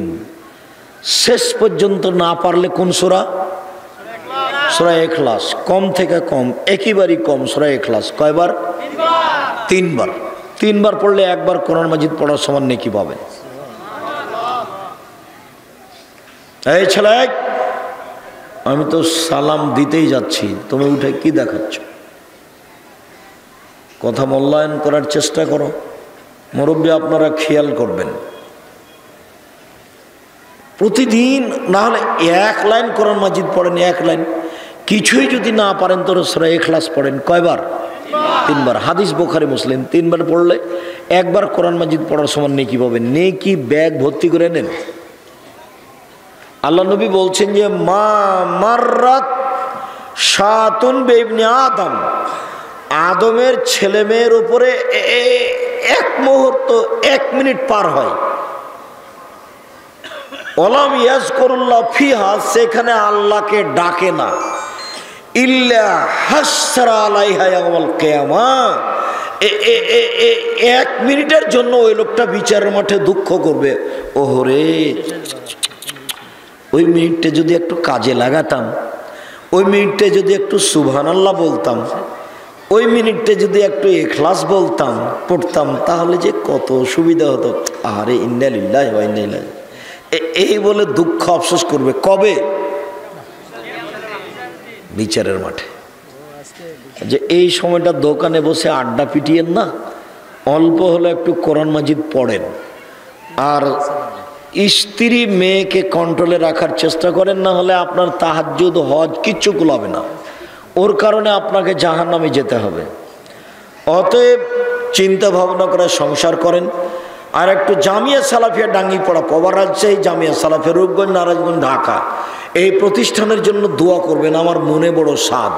শেষ পর্যন্ত না পারলে কোন সূরা? সূরা ইখলাস। কম থেকে কম, একেবারেই কম সূরা ইখলাস। কয়বার? 3 বার। 3 বার পড়লে একবার কোরআন মাজিদ পড়ার সমান নেকি পাবেন। এই ছেলে, আমি তো সালাম দিতেই যাচ্ছি, তুমি উঠে কি দেখাচ্ছ? কথা মূল্যায়ন করার চেষ্টা করো। মুরব্বী আপনারা খেয়াল করবেন, প্রতিদিন না হলে 1 লাইন কোরআন মাজিদ পড়েন, 1 লাইন। কিছুই যদি না পারেন তো সূরা ইখলাস পড়েন। কয়বার? 3 বার। হাদিস বুখারী মুসলিম। 3 বার পড়লে একবার কোরআন মাজিদ পড়ার সমান নেকি পাবেন। নেকি ব্যাগ ভর্তি করে নেন। আল্লাহ নবী বলছেন যে মা মাররাত শাতুন বিইবনি আদম, আদমের ছেলে মেয়ের উপরে 1 মুহূর্ত, 1 মিনিট পার হয়, ওলাম ইয়াজকুরুল্লাহ ফিহা, সেখানে আল্লাহকে ডাকে না, ইল্লা হাসরা আলাইহা ইয়াউমাল কিয়ামা, 1 মিনিটের জন্য ওই লোকটা বিচারের মাঠে দুঃখ করবে। ওহরে, ওই মিনিটটা যদি একটু কাজে লাগাতাম, ওই মিনিটটা যদি একটু সুবহানাল্লাহ বলতাম, ওই মিনিটটা যদি একটু ইখলাস বলতাম, পড়তাম, তাহলে যে কত সুবিধা হতো। আরে ইন্না লিল্লাহি ওয়া ইন্না ইলাইহি, এই বলে দুঃখ আফসোস করবে। কবে? বিচারের মাঠে। যে এই সময়টা দোকানে বসে আড্ডা পিটিয়েন না, অল্প হলে একটু কোরআন মাজিদ পড়েন, আর স্ত্রী মেয়েকে কন্ট্রোলে রাখার চেষ্টা করেন, না হলে আপনার তাহাজ্জুদ, হজ কিচ্ছু কুলাবে না, ওর কারণে আপনাকে জাহান্নামে যেতে হবে। অতএব চিন্তা ভাবনা করে সংসার করেন। আর একটু জামিয়া সালাফিয়া ডাঙ্গিপাড়া, পবা রাজশাহী জামিয়া সালাফিয়া, রূপগঞ্জ, নারায়ণগঞ্জ, ঢাকা, এই প্রতিষ্ঠানের জন্য দোয়া করবেন। আমার মনে বড় সাধ,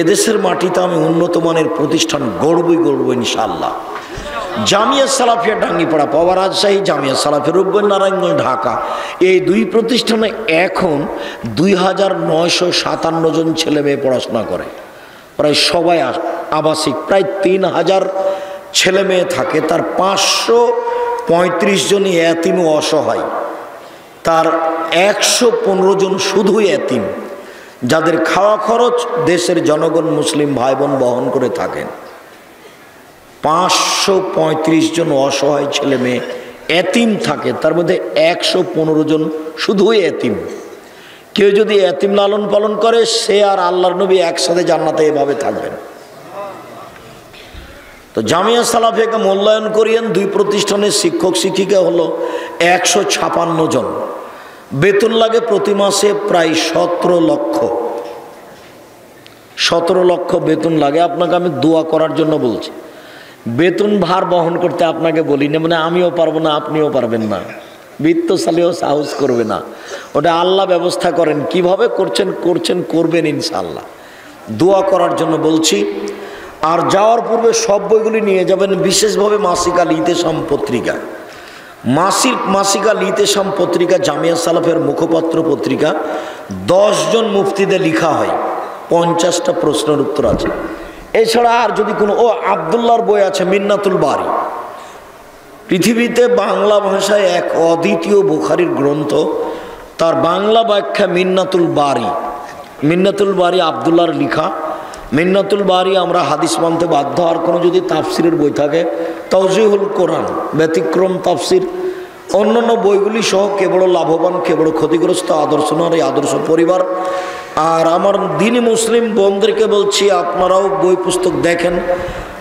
এদেশের মাটিতে আমি উন্নত মানের প্রতিষ্ঠান গড়বই ইনশাআল্লাহ। জামিয়া সালাফিয়া ডাঙ্গিপাড়া, পবা রাজশাহী, জামিয়া সালাফিয়া রূপগঞ্জ, নারায়ণগঞ্জ, ঢাকা, এই 2 প্রতিষ্ঠানে এখন 2957 জন ছেলে মেয়ে পড়াশোনা করে। প্রায় সবাই আবাসিক, প্রায় 3000 ছেলে মেয়ে থাকে, তার 535 জন এতিম ও অসহায়, তার 115 জন শুধু এতিম, যাদের খাওয়া খরচ দেশের জনগণ মুসলিম ভাই বোন বহন করে থাকেন। 535 জন অসহায় ছেলে মেয়ে এতিম থাকে, তার মধ্যে 115 জন শুধু এতিম। কেউ যদি এতিম লালন পালন করে, সে আর আল্লাহর নবী একসাথে জান্নাতে এভাবে থাকবেন। তো জামিয়া সালাফিয়াকে মূল্যায়ন করিয়েন। 2 প্রতিষ্ঠানের শিক্ষক শিক্ষিকা হলো 156 জন, বেতন লাগে প্রতি মাসে প্রায় 17 লক্ষ। 17 লক্ষ বেতন লাগে। আপনাকে আমি দোয়া করার জন্য বলছি, বেতন ভার বহন করতে আপনাকে বলি না, মানে আমিও পারবো না, আপনিও পারবেন না, বিত্তশালীও সাহস করবে না, ওটা আল্লাহ ব্যবস্থা করেন। কিভাবে করবেন ইনশাআল্লাহ। দোয়া করার জন্য বলছি। আর যাওয়ার পূর্বে সব বইগুলি নিয়ে যাবেন, বিশেষভাবে মাসিক আল ইতেসাম পত্রিকা। মাসিক আল ইতেসাম পত্রিকা জামিয়া সালাফের মুখপাত্র পত্রিকা। 10 জন মুফতিদের লেখা হয়, 50টা প্রশ্নের উত্তর আছে। এছাড়া আর যদি কোনো আব্দুল্লাহর বই আছে, মিন্নাতুল বারি, পৃথিবীতে বাংলা ভাষায় এক অদ্বিতীয় বুখারীর গ্রন্থ, তার বাংলা ব্যাখ্যা মিন্নাতুল বারি। মিন্নাতুল বারি আব্দুল্লাহর লেখা। মিন্নাতুল বারি আমরা হাদিস মানতে বাধ্য। আর কোনো যদি তাফসিরের বই থাকে, তাওজিহুল কোরআন, ব্যতিক্রম তাফসির, অন্যান্য বইগুলি সহ কে বড় লাভবান কে বড় ক্ষতিগ্রস্ত আদর্শ নয় এই আদর্শ পরিবার। আর আমার দিনী মুসলিম বোনদেরকে বলছি, আপনারাও বই পুস্তক দেখেন।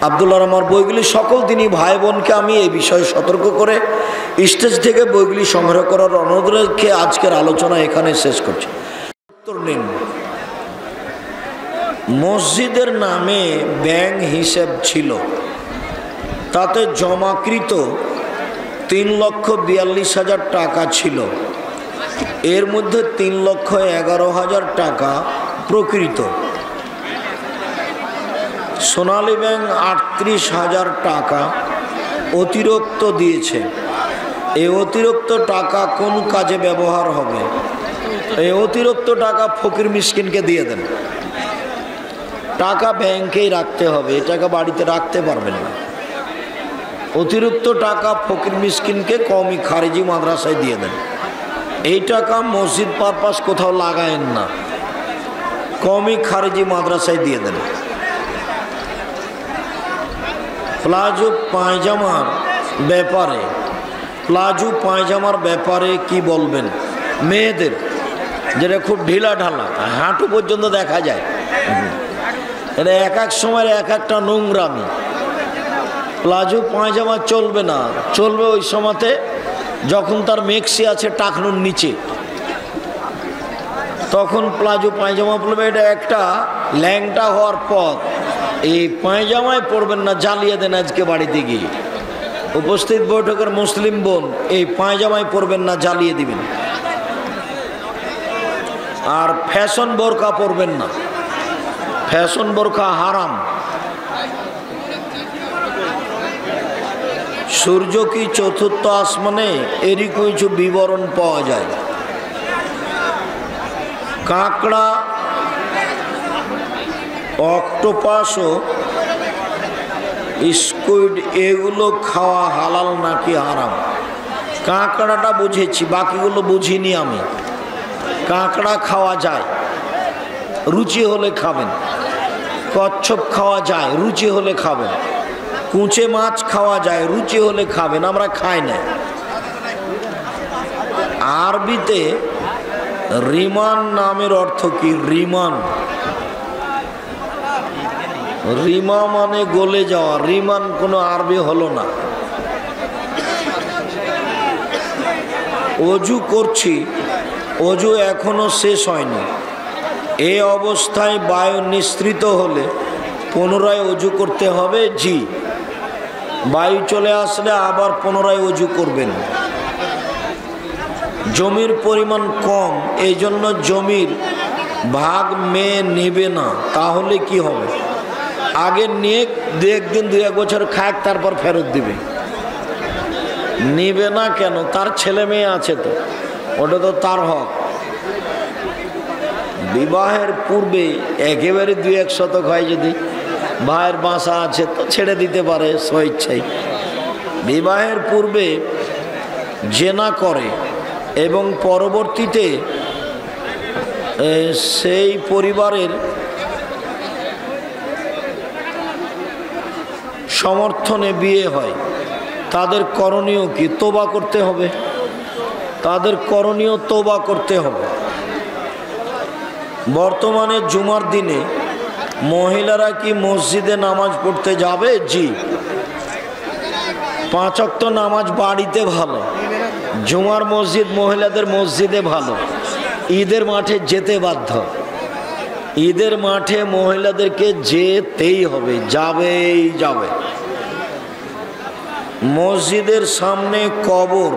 আব্দুল্লাহর আমার বইগুলি সকল দিনই ভাই বোনকে আমি এই বিষয়ে সতর্ক করে স্টেজ থেকে বইগুলি সংগ্রহ করার অনুরোধ রেখে আজকের আলোচনা এখানে শেষ করছি। উত্তর নিন। মসজিদের নামে ব্যাংক হিসেব ছিল, তাতে জমাকৃত 3,42,000 টাকা ছিল। এর মধ্যে 3,11,000 টাকা প্রকৃত। সোনালী ব্যাংক 38,000 টাকা অতিরিক্ত দিয়েছে। এই অতিরিক্ত টাকা কোন কাজে ব্যবহার হবে? এই অতিরিক্ত টাকা ফকির মিসকিনকে দিয়ে দেন। টাকা ব্যাংকেই রাখতে হবে, এই টাকা বাড়িতে রাখতে পারবেন না। অতিরিক্ত টাকা ফকির মিসকিনকে কওমি খারিজি মাদ্রাসায় দিয়ে দেন। এই টাকা মসজিদ পারপাস কোথাও লাগায়েন না, কওমি খারিজি মাদ্রাসায় দিয়ে দেন। প্লাজো পায়জামার ব্যাপারে, প্লাজো পায়জামার ব্যাপারে কি বলবেন? মেয়েদের যেটা খুব ঢিলা ঢালা, হাঁটু পর্যন্ত দেখা যায়, এটা এক এক সময় এক একটা নোংরামি। প্লাজো পায়জামা চলবে না, চলবে ওই সময়তে যখন তার মেক্সি আছে টাকনুর নিচে, তখন প্লাজো পায়জামা পরবে। এটা একটা ল্যাংটা হওয়ার পথ। এই পায়জামায় পরবেন না, জ্বালিয়ে দেন আজকে বাড়িতে গিয়ে। উপস্থিত বৈঠকের মুসলিম বোন, এই পায়জামায় পরবেন না, জ্বালিয়ে দিবেন। আর ফ্যাশন বোরকা পরবেন না, ফ্যাশন বোরকা হারাম। সূর্য কি চতুর্থ আসমানে? এরই কিছু বিবরণ পাওয়া যায়। কাঁকড়া, অক্টোপাস ও স্কুইড এগুলো খাওয়া হালাল নাকি হারাম? কাঁকড়াটা বুঝেছি, বাকিগুলো বুঝিনি আমি। কাঁকড়া খাওয়া যায়, রুচি হলে খাবেন। কচ্ছপ খাওয়া যায়, রুচি হলে খাবেন। কুঁচে মাছ খাওয়া যায়, রুচি হলে খাবেন, আমরা খাই না। আরবিতে রিমান নামের অর্থ কি? রিমান, রিমা মানে গলে যাওয়া। রিমান কোনো আরবি হলো না। অজু করছি, অজু এখনো শেষ হয়নি, এই অবস্থায় বায়ু নিঃসৃত হলে পুনরায় অজু করতে হবে? জি। বায়ু চলে আসলে আবার পুনরায় অজু করবেন। জমির পরিমাণ কম, এই জন্য জমির ভাগ মেয়ে নেবে না, তাহলে কি হবে? আগে নিয়ে দু একদিন 2-1 বছর খাক, তারপর ফেরত দিবে। নিবে না কেন? তার ছেলে মেয়ে আছে তো, ওটা তো তার হক। বিবাহের পূর্বে একেবারে 2-1 শতক হয়, যদি ভাইয়ের বাসা আছে তো ছেড়ে দিতে পারে স্বেচ্ছায়। বিবাহের পূর্বে জেনা করে এবং পরবর্তীতে সেই পরিবারের সমর্থনে বিয়ে হয়, তাদের করণীয় কি? তোবা করতে হবে, তাদের করণীয় তোবা করতে হবে। বর্তমানে জুমার দিনে মহিলারা কি মসজিদে নামাজ পড়তে যাবে? জি। 5 ওয়াক্ত নামাজ বাড়িতে ভালো, জুমার মসজিদ মহিলাদের মসজিদে ভালো। ঈদের মাঠে যেতে বাধ্য, ঈদের মাঠে মহিলাদেরকে যেতেই হবে, যাবেই যাবে। মসজিদের সামনে কবর,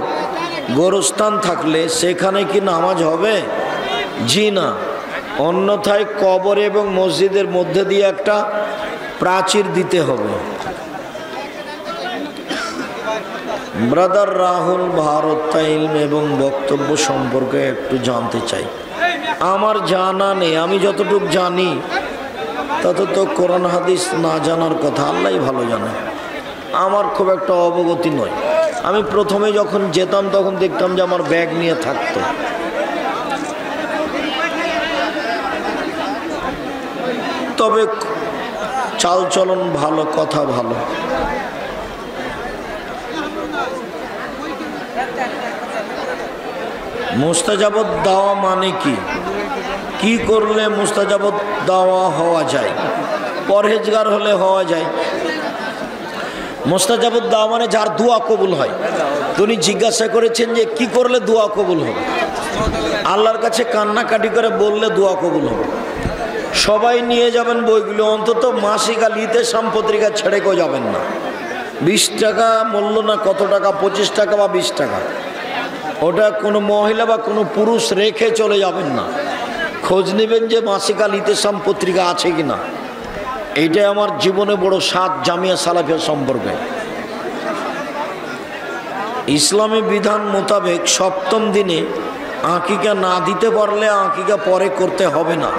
গোরস্থান থাকলে সেখানে কি নামাজ হবে? জি না। অন্যথায় কবর এবং মসজিদের মধ্যে দিয়ে একটা প্রাচীর দিতে হবে। ব্রাদার রাহুল, ভারত ইলম এবং বক্তব্য সম্পর্কে একটু জানতে চাই। আমার জানা নেই, আমি যতটুকু জানি তত তো কোরআন হাদিস না জানার কথা, আল্লাহই ভালো জানে। আমার খুব একটা অবগতি নয়। আমি প্রথমে যখন যেতাম তখন দেখতাম যে আমার ব্যাগ নিয়ে থাকতো। তবে চালচলন ভালো, কথা ভালো। মুস্তাজাবত দাওয়া মানে কি? কি করলে মুস্তাজাবত দাওয়া হওয়া যায়? পরহেজগার হলে হওয়া যায়। মুস্তাজাবত দাওয়া মানে যার দোয়া কবুল হয়। তিনি জিজ্ঞাসা করেছেন যে কি করলে দোয়া কবুল হবে? আল্লাহর কাছে কান্নাকাটি করে বললে দোয়া কবুল হবে। সবাই নিয়ে যাবেন বইগুলো, অন্তত মাসিক আল ইতেসাম পত্রিকা ছেড়ে কেউ যাবেন না। 20 টাকা মূল্য না কত টাকা, 25 টাকা বা 20 টাকা, ওটা কোনো মহিলা বা কোনো পুরুষ রেখে চলে যাবেন না। খোঁজ নেবেন যে মাসিক আল ইতেসাম পত্রিকা আছে কিনা। এইটাই আমার জীবনে বড় স্বাদ জামিয়া সালাফিয়া সম্পর্কে। ইসলামী বিধান মোতাবেক 7ম দিনে আকিকা না দিতে পারলে আকিকা পরে করতে হবে না।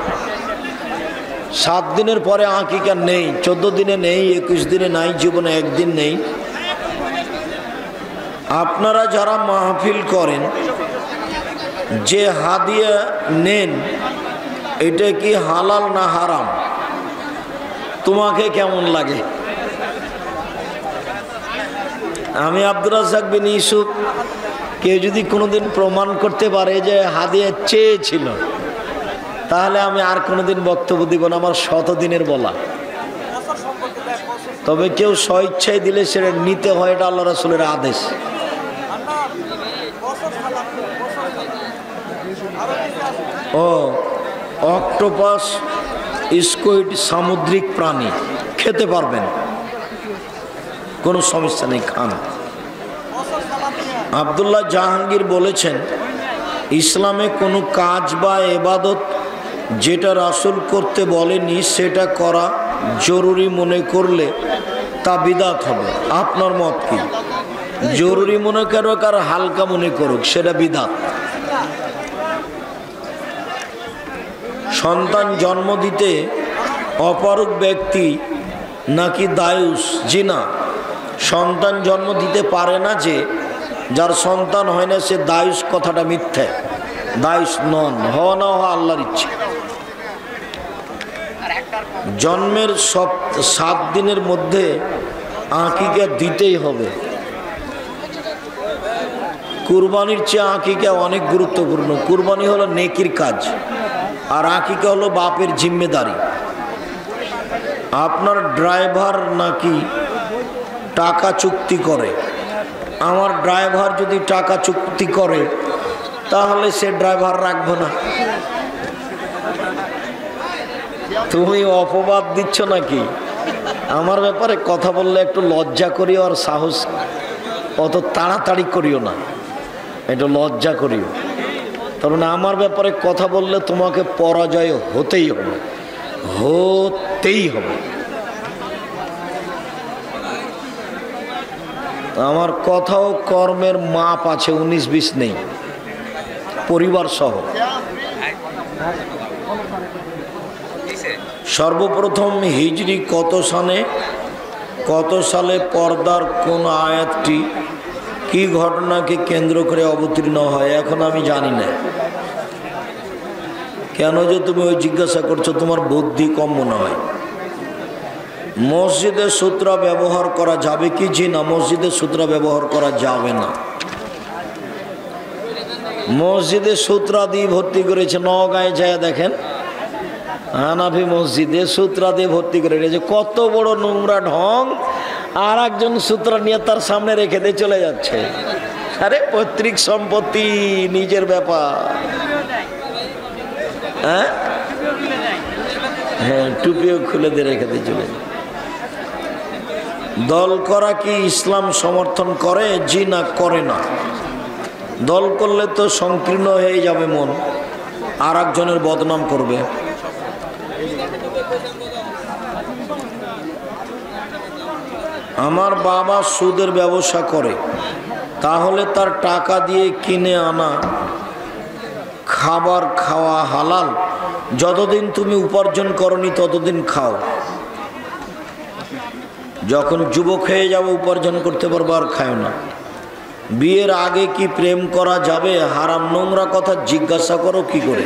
7 দিনের পরে আকিকা নেই, 14 দিনে নেই, 21 দিনে নাই, জীবনে একদিন নেই। আপনারা যারা মাহফিল করেন, যে হাদিয়া নেন, এটা কি হালাল না হারাম? তোমাকে কেমন লাগে? আমি আব্দুর রাজ্জাক বিন ইউসুফ, কেউ যদি কোনোদিন প্রমাণ করতে পারে যে হাদিয়া চেয়েছিল, তাহলে আমি আর কোনোদিন বক্তব্য দিব না, আমার 100 দিনের বলা। তবে কেউ স্বইচ্ছায় দিলে সেটা নিতে হয়, এটা আল্লাহ রাসূলের আদেশ। ও অক্টোপাস, স্কুইড সামুদ্রিক প্রাণী খেতে পারবেন, কোনো সমস্যা নেই, খান। আব্দুল্লাহ জাহাঙ্গীর বলেছেন, ইসলামে কোনো কাজ বা ইবাদত যেটা রাসূল করতে বলেনি সেটা করা জরুরি মনে করলে তা বিদআত হবে। আপনার মত কি? জরুরি মনে করুক আর হালকা মনে করুক, সেটা বিদআত। সন্তান জন্ম দিতে অপারগ ব্যক্তি নাকি দায়ুস? জি না, সন্তান জন্ম দিতে পারে না, যে যার সন্তান হয় না সে দায়ুস, কথাটা মিথ্যা। দায়ুস নন, হওয়া না হওয়া আল্লাহর ইচ্ছে। জন্মের 7 দিনের মধ্যে আকিকা দিতেই হবে। কুরবানির চেয়ে আকিকা অনেক গুরুত্বপূর্ণ। কুরবানি হলো নেকির কাজ, আর আকিকা হলো বাপের জিম্মেদারি। আপনার ড্রাইভার নাকি টাকা চুক্তি করে? আমার ড্রাইভার যদি টাকা চুক্তি করে তাহলে সে ড্রাইভার রাখবো না। তুমি অপবাদ দিচ্ছ নাকি? আমার ব্যাপারে কথা বললে একটু লজ্জা করিও, আর সাহস অত তাড়াতাড়ি করিও না, একটু লজ্জা করিও। কারণ আমার ব্যাপারে কথা বললে তোমাকে পরাজয় হতেই হবে, হতেই হবে। আমার কথা ও কর্মের মাপ আছে, 19-20 নেই, পরিবার সহ। সর্বপ্রথম হিজরি কত সালে পর্দার কোন আয়াতটি কি ঘটনাকে কেন্দ্র করে অবতীর্ণ হয়? এখন আমি জানি না। কেন যে তুমি ওই জিজ্ঞাসা করছো? তোমার বুদ্ধি কম মনে হয়। মসজিদে সূত্রা ব্যবহার করা যাবে কি? জি না, মসজিদে সূত্রা ব্যবহার করা যাবে না। মসজিদে সূত্রা দিয়ে ভর্তি করেছে, নওগাঁয় যায় দেখেন, হানাফি মসজিদে সূত্রা দিয়ে ভর্তি করে রেখেছে। কত বড় নোংরা ঢং! আর একজন সূত্রা নিয়ে তার সামনে রেখে দিয়ে চলে যাচ্ছে। আরে পৈতৃক সম্পত্তি, নিজের ব্যাপার। হ্যাঁ, টুপিও খুলে দিয়ে রেখে দিয়ে চলে যায়। দল করা কি ইসলাম সমর্থন করে? জি না, করে না। দল করলে তো সংকীর্ণ হয়ে যাবে মন, আর একজনের বদনাম করবে। আমার বাবা সুদের ব্যবসা করে, তাহলে তার টাকা দিয়ে কিনে আনা খাবার খাওয়া হালাল? যতদিন তুমি উপার্জন করনি ততদিন খাও, যখন যুবক হয়ে যাবে উপার্জন করতে পারবো আর খাও না। বিয়ের আগে কি প্রেম করা যাবে? হারাম। নোংরা কথা জিজ্ঞাসা করো কি করে?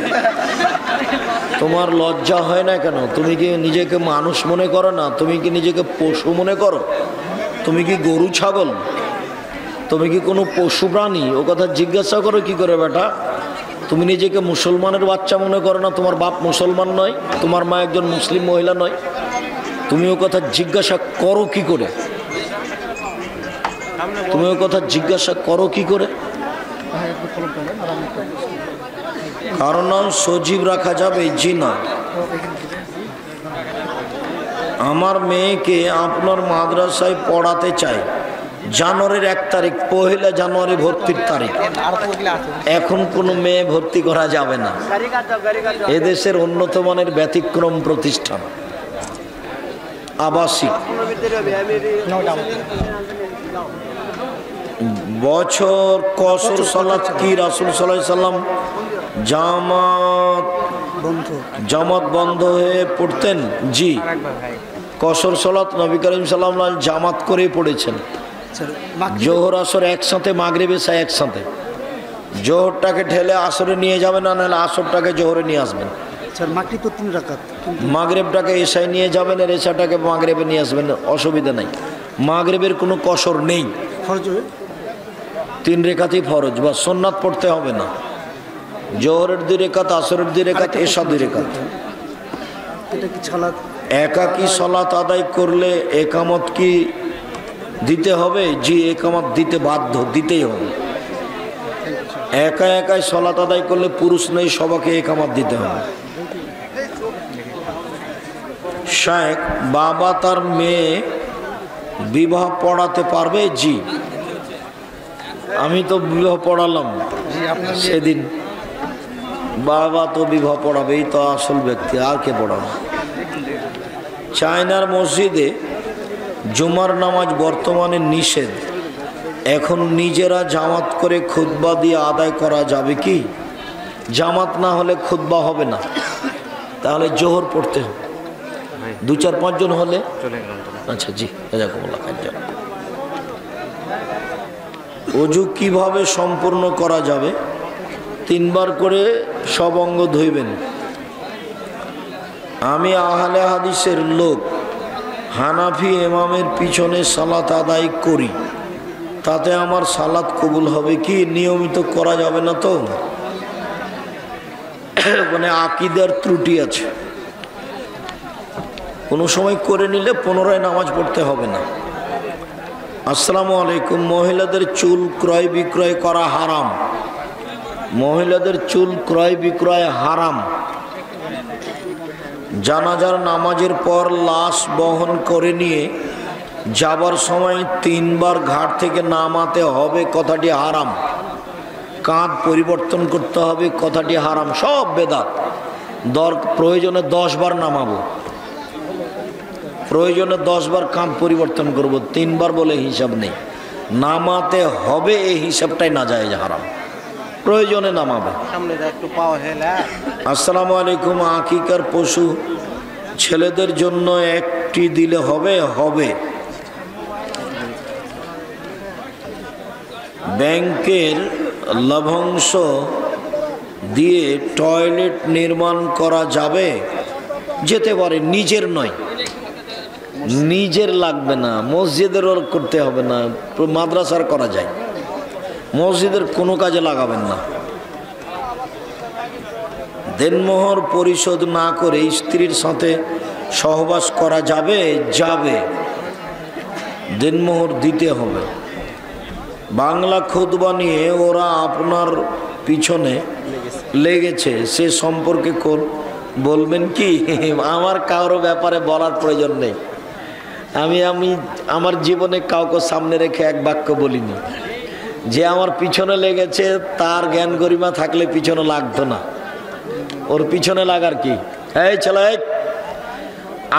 তোমার লজ্জা হয় না কেন? তুমি কি নিজেকে মানুষ মনে করো না? তুমি কি নিজেকে পশু মনে করো? তুমি কি গরু ছাগল? তুমি কি কোনো পশু প্রাণী? ও কথা জিজ্ঞাসা করো কি করে বেটা? তুমি নিজেকে মুসলমানের বাচ্চা মনে করো না? তোমার বাপ মুসলমান নয়, তোমার মা একজন মুসলিম মহিলা নয়? তুমি ও কথা জিজ্ঞাসা করো কি করে? তুমি ও কথা জিজ্ঞাসা করো কি করে? কারণ নাম সজীব রাখা যাবে? জি না। আমার মেয়েকে আপনার মাদ্রাসায় পড়াতে চাই, জানুয়ারির 1 তারিখ, 1 জানুয়ারি ভর্তির তারিখ। এখন কোনো মেয়ে ভর্তি করা যাবে না, এদেশের উন্নত মানের ব্যতিক্রম প্রতিষ্ঠান আবাসিক। বছর কসর সালাত কি রাসূল সাল্লাল্লাহু আলাইহি সাল্লাম জামাত বন্ধ হয়ে পড়তেন? জি, কসর সালাত নবী করিম সাল্লাল্লাহু আলাইহি ওয়াসাল্লাম জামাত করে পড়েছেন। জোহর আসর একসাথে, মাগরিব এশা একসাথে। জোহরটাকে ঠেলে আসরে নিয়ে যাবেন, না নাহলে আসরটাকে জোহরে নিয়ে আসবেন। মাগরিব তো 3 রাকাত, মাগরিবটাকে এশায় নিয়ে যাবেন, আর এশাটাকে মাগরিবে নিয়ে আসবেন, অসুবিধা নেই। মাগরিবের কোনো কসর নেই, ফরজ 3 রেখাতই ফরজ, বা সুন্নাত পড়তে হবে না। জোহরের 2 রেখাত, আসরের 2 রেখাত, এশা 2 রেখাত। এটা কি সালাত? একাকি সালাত আদায় করলে একামত কি দিতে হবে? জি, একামত দিতে বাধ্য, দিতেই হবে। একা একাই সালাত আদায় করলে পুরুষ নেই, সবাইকে একামত দিতে হবে। শেখ, বাবা তার মেয়ে বিবাহ পড়াতে পারবে? জি, আমি তো বিবাহ পড়ালাম সেদিন। বাবা তো বিবাহ পড়াবে, এই তো আসল ব্যক্তি, আর কে পড়াবে? চায়নার মসজিদে জুমার নামাজ বর্তমানে নিষেধ, এখন নিজেরা জামাত করে খুতবা দিয়ে আদায় করা যাবে কি? জামাত না হলে খুতবা হবে না, তাহলে জোহর পড়তে হবে। 2-4-5 জন হলে আচ্ছা। জি, অজু কিভাবে সম্পূর্ণ করা যাবে? 3 বার করে সব অঙ্গ ধুইবেন। আমি আহলে হাদিসের লোক, হানাফি ইমামের পিছনে সালাত আদায় করি, তাতে আমার সালাত কবুল হবে কি? নিয়মিত করা যাবে না তো, মানে আকীদার ত্রুটি আছে। কোনো সময় করে নিলে পুনরায় নামাজ পড়তে হবে না। আসসালামু আলাইকুম। মহিলাদের চুল ক্রয় বিক্রয় করা হারাম। মহিলাদের চুল ক্রয় বিক্রয় হারাম। জানাজার নামাজের পর লাশ বহন করে নিয়ে যাবার সময় 3 বার ঘাট থেকে নামাতে হবে, কথাটি হারাম। কাঁধ পরিবর্তন করতে হবে, কথাটি হারাম। সব বেদাত। প্রয়োজনে 10 বার নামাবো, প্রয়োজনে 10 বার কাঁধ পরিবর্তন করব, 3 বার বলে হিসাব নেই। নামাতে হবে, এই হিসাবটাই না যায়, হারাম। প্রয়োজনে নামাবে। আসসালামু আলাইকুম। আকিকার পশু ছেলেদের জন্য একটি দিলে হবে? হবে। ব্যাংকের লভ্যাংশ দিয়ে টয়লেট নির্মাণ করা যাবে? যেতে পারে, নিজের নয়, নিজের লাগবে না, মসজিদের করতে হবে না, মাদ্রাসার করা যায়, মসজিদের কোনো কাজে লাগাবেন না। দেনমোহর পরিশোধ না করে স্ত্রীর সাথে সহবাস করা যাবে? যাবে, দেনমোহর দিতে হবে। বাংলা খুতবা নিয়ে ওরা আপনার পিছনে লেগেছে, সে সম্পর্কে বলবেন কি? আমার কারো ব্যাপারে বলার প্রয়োজন নেই। আমি আমার জীবনে কাউকে সামনে রেখে এক বাক্য বলিনি। যে আমার পিছনে লেগেছে তার জ্ঞান গরিমা থাকলে পিছনে লাগতো না, ওর পিছনে লাগার কি? এই ছেলে,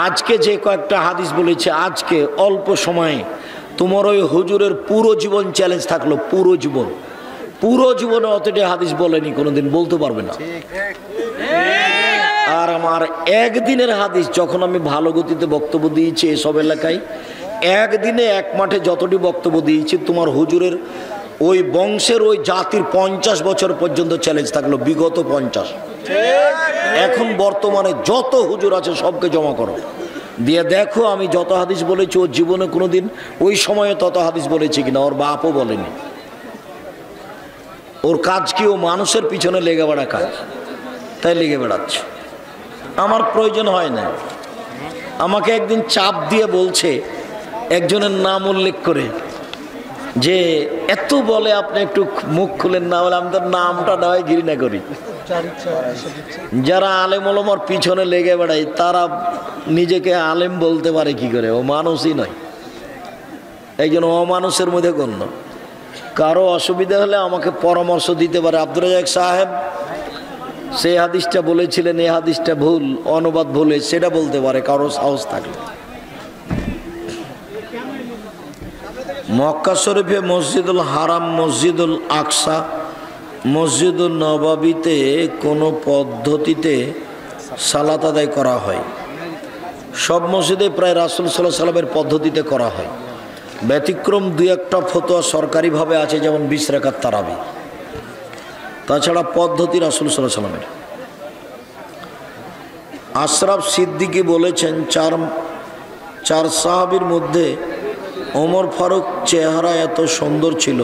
আজকে যে কয়েকটা হাদিস বলেছে, আজকে অল্প সময়ে তোমার ওই হুজুরের পুরো জীবন চ্যালেঞ্জ থাকলো। পুরো জীবনে অতটা হাদিস বলেনি, কোনোদিন বলতে পারবে না। আর আমার একদিনের হাদিস, যখন আমি ভালো গতিতে বক্তব্য দিয়েছি এসব এলাকায়, একদিনে এক মাঠে যতটি বক্তব্য দিয়েছি, তোমার হুজুরের ওই বংশের ওই জাতির 50 বছর পর্যন্ত চ্যালেঞ্জ থাকলো, বিগত 50। এখন বর্তমানে যত হুজুর আছে সবকে জমা করো, দিয়ে দেখো আমি যত হাদিস বলেছি ওর জীবনে কোনোদিন ওই সময়ে তত হাদিস বলেছি কিনা, ওর বাপও বলেনি। ওর কাজ কি? ও মানুষের পিছনে লেগে বেড়া কাজ, তাই লেগে বেড়াচ্ছে। আমার প্রয়োজন হয় না। আমাকে একদিন চাপ দিয়ে বলছে, একজনের নাম উল্লেখ করে, যে এত বলে আপনি একটু মুখ খুলেন না। বলে আমি তো নামটা নয় ঘৃণা করি। যারা আলেম ওলামার পিছনে লেগে বেড়ায় তারা নিজেকে আলেম বলতে পারে কি করে? ও মানুষই নয়, একজন অমানুষের মধ্যে গণ্য। কারো অসুবিধা হলে আমাকে পরামর্শ দিতে পারে। আব্দুর রাজ্জাক সাহেব সেই হাদিসটা বলেছিলেন, এই হাদিসটা ভুল, অনুবাদ ভুলে, সেটা বলতে পারে কারো সাহস থাকলে। মক্কা শরীফে মসজিদুল হারাম, মসজিদুল আকসা, মসজিদুল নববীতে কোনো পদ্ধতিতে সালাত আদায় করা হয়? সব মসজিদে প্রায় রাসূল সাল্লাল্লাহু আলাইহি সাল্লামের পদ্ধতিতে করা হয়। ব্যতিক্রম দুই একটা ফতোয়া সরকারিভাবে আছে, যেমন 20 রাকাত তারাবি। তাছাড়া পদ্ধতি রাসূল সাল্লাল্লাহু আলাইহি সাল্লামের। আশরাফ সিদ্দিকী বলেছেন, চার সাহাবীর মধ্যে ওমর ফারুক চেহারা এত সুন্দর ছিল,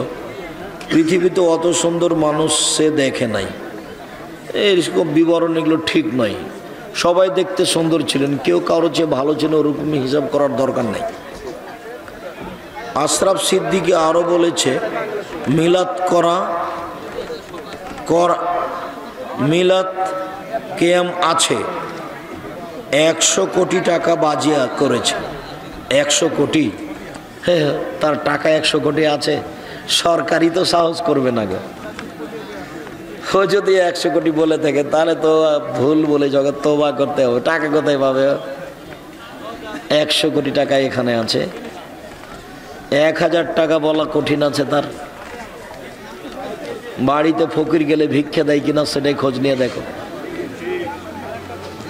পৃথিবীতে অত সুন্দর মানুষ সে দেখে নাই। এরকম বিবরণ এগুলো ঠিক নয়। সবাই দেখতে সুন্দর ছিলেন, কেউ কারো চেয়ে ভালো ছিল ওরকম হিসাব করার দরকার নেই। আশরাফ সিদ্দিকী আরও বলেছে, মিলাদ মিলাদ কেয়াম আছে, 100 কোটি টাকা বাজিয়া করেছে। 100 কোটি? হ্যাঁ, তার টাকা 100 কোটি আছে। সরকারি তো সাহস করবে না গো। ও যদি 100 কোটি বলে থাকে তাহলে তো ভুল বলে জগৎ তওবা করতে হবে। টাকা কোথায় পাবে? 100 কোটি টাকা এখানে আছে। 1000 টাকা বলা কঠিন আছে তার। বাড়িতে ফকির গেলে ভিক্ষা দেয় কিনা সেটাই খোঁজ নিয়ে দেখো।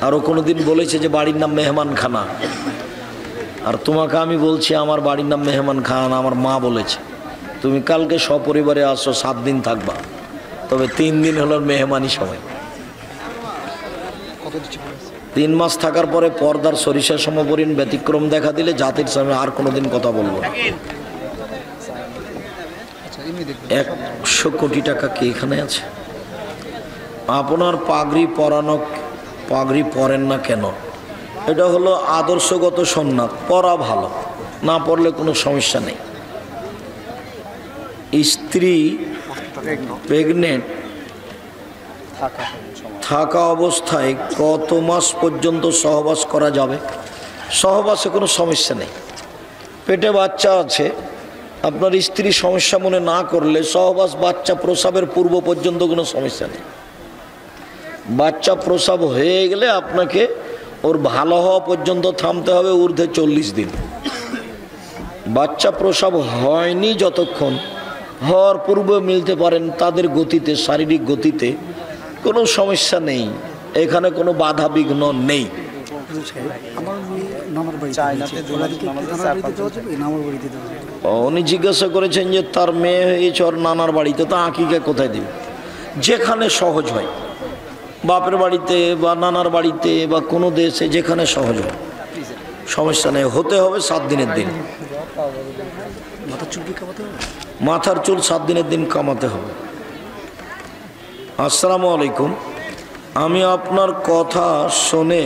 আরও কোনোদিন বলেছে যে বাড়ির নাম মেহমান খানা। আর তোমাকে আমি বলছি আমার বাড়ির নাম মেহমান খানা, আমার মা বলেছে তুমি কালকে সপরিবারে আসো, 7 দিন থাকবা, তবে 3 দিন হলো মেহমানি সময়। 3 মাস থাকার পরে পর্দার সরিষা সমপরিণ ব্যতিক্রম দেখা দিলে জাতির সামনে আর কোনোদিন কথা বলবো না। 100 কোটি টাকা কি এখানে আছে? আপনার পাগড়ি পরেন না কেন? এটা হলো আদর্শগত সুন্নাত, পরা ভালো, না পড়লে কোনো সমস্যা নেই। স্ত্রী প্রেগনেন্ট থাকা অবস্থায় কত মাস পর্যন্ত সহবাস করা যাবে? সহবাসে কোনো সমস্যা নেই। পেটে বাচ্চা আছে, আপনার স্ত্রী সমস্যা মনে না করলে সহবাস বাচ্চা প্রসবের পূর্ব পর্যন্ত কোনো সমস্যা নেই। বাচ্চা প্রসব হয়ে গেলে আপনাকে ওর ভালো হওয়া পর্যন্ত থামতে হবে, ঊর্ধ্বে 40 দিন। বাচ্চা প্রসব হয়নি যতক্ষণ, হওয়ার পূর্বে মিলতে পারেন তাদের গতিতে, শারীরিক গতিতে কোনো সমস্যা নেই, এখানে কোনো বাধা বিঘ্ন নেই। উনি জিজ্ঞাসা করেছেন যে তার মেয়ে হয়েছে ওর নানার বাড়িতে, তা আকিকা কোথায় দেবে? যেখানে সহজ হয়, বাপের বাড়িতে বা নানার বাড়িতে বা কোনো দেশে যেখানে সহজ হয়, সমস্যা নেই। হতে হবে 7 দিনের দিন। মাথার চুল 7 দিনের দিন কামাতে হবে। আসসালামু আলাইকুম, আমি আপনার কথা শুনে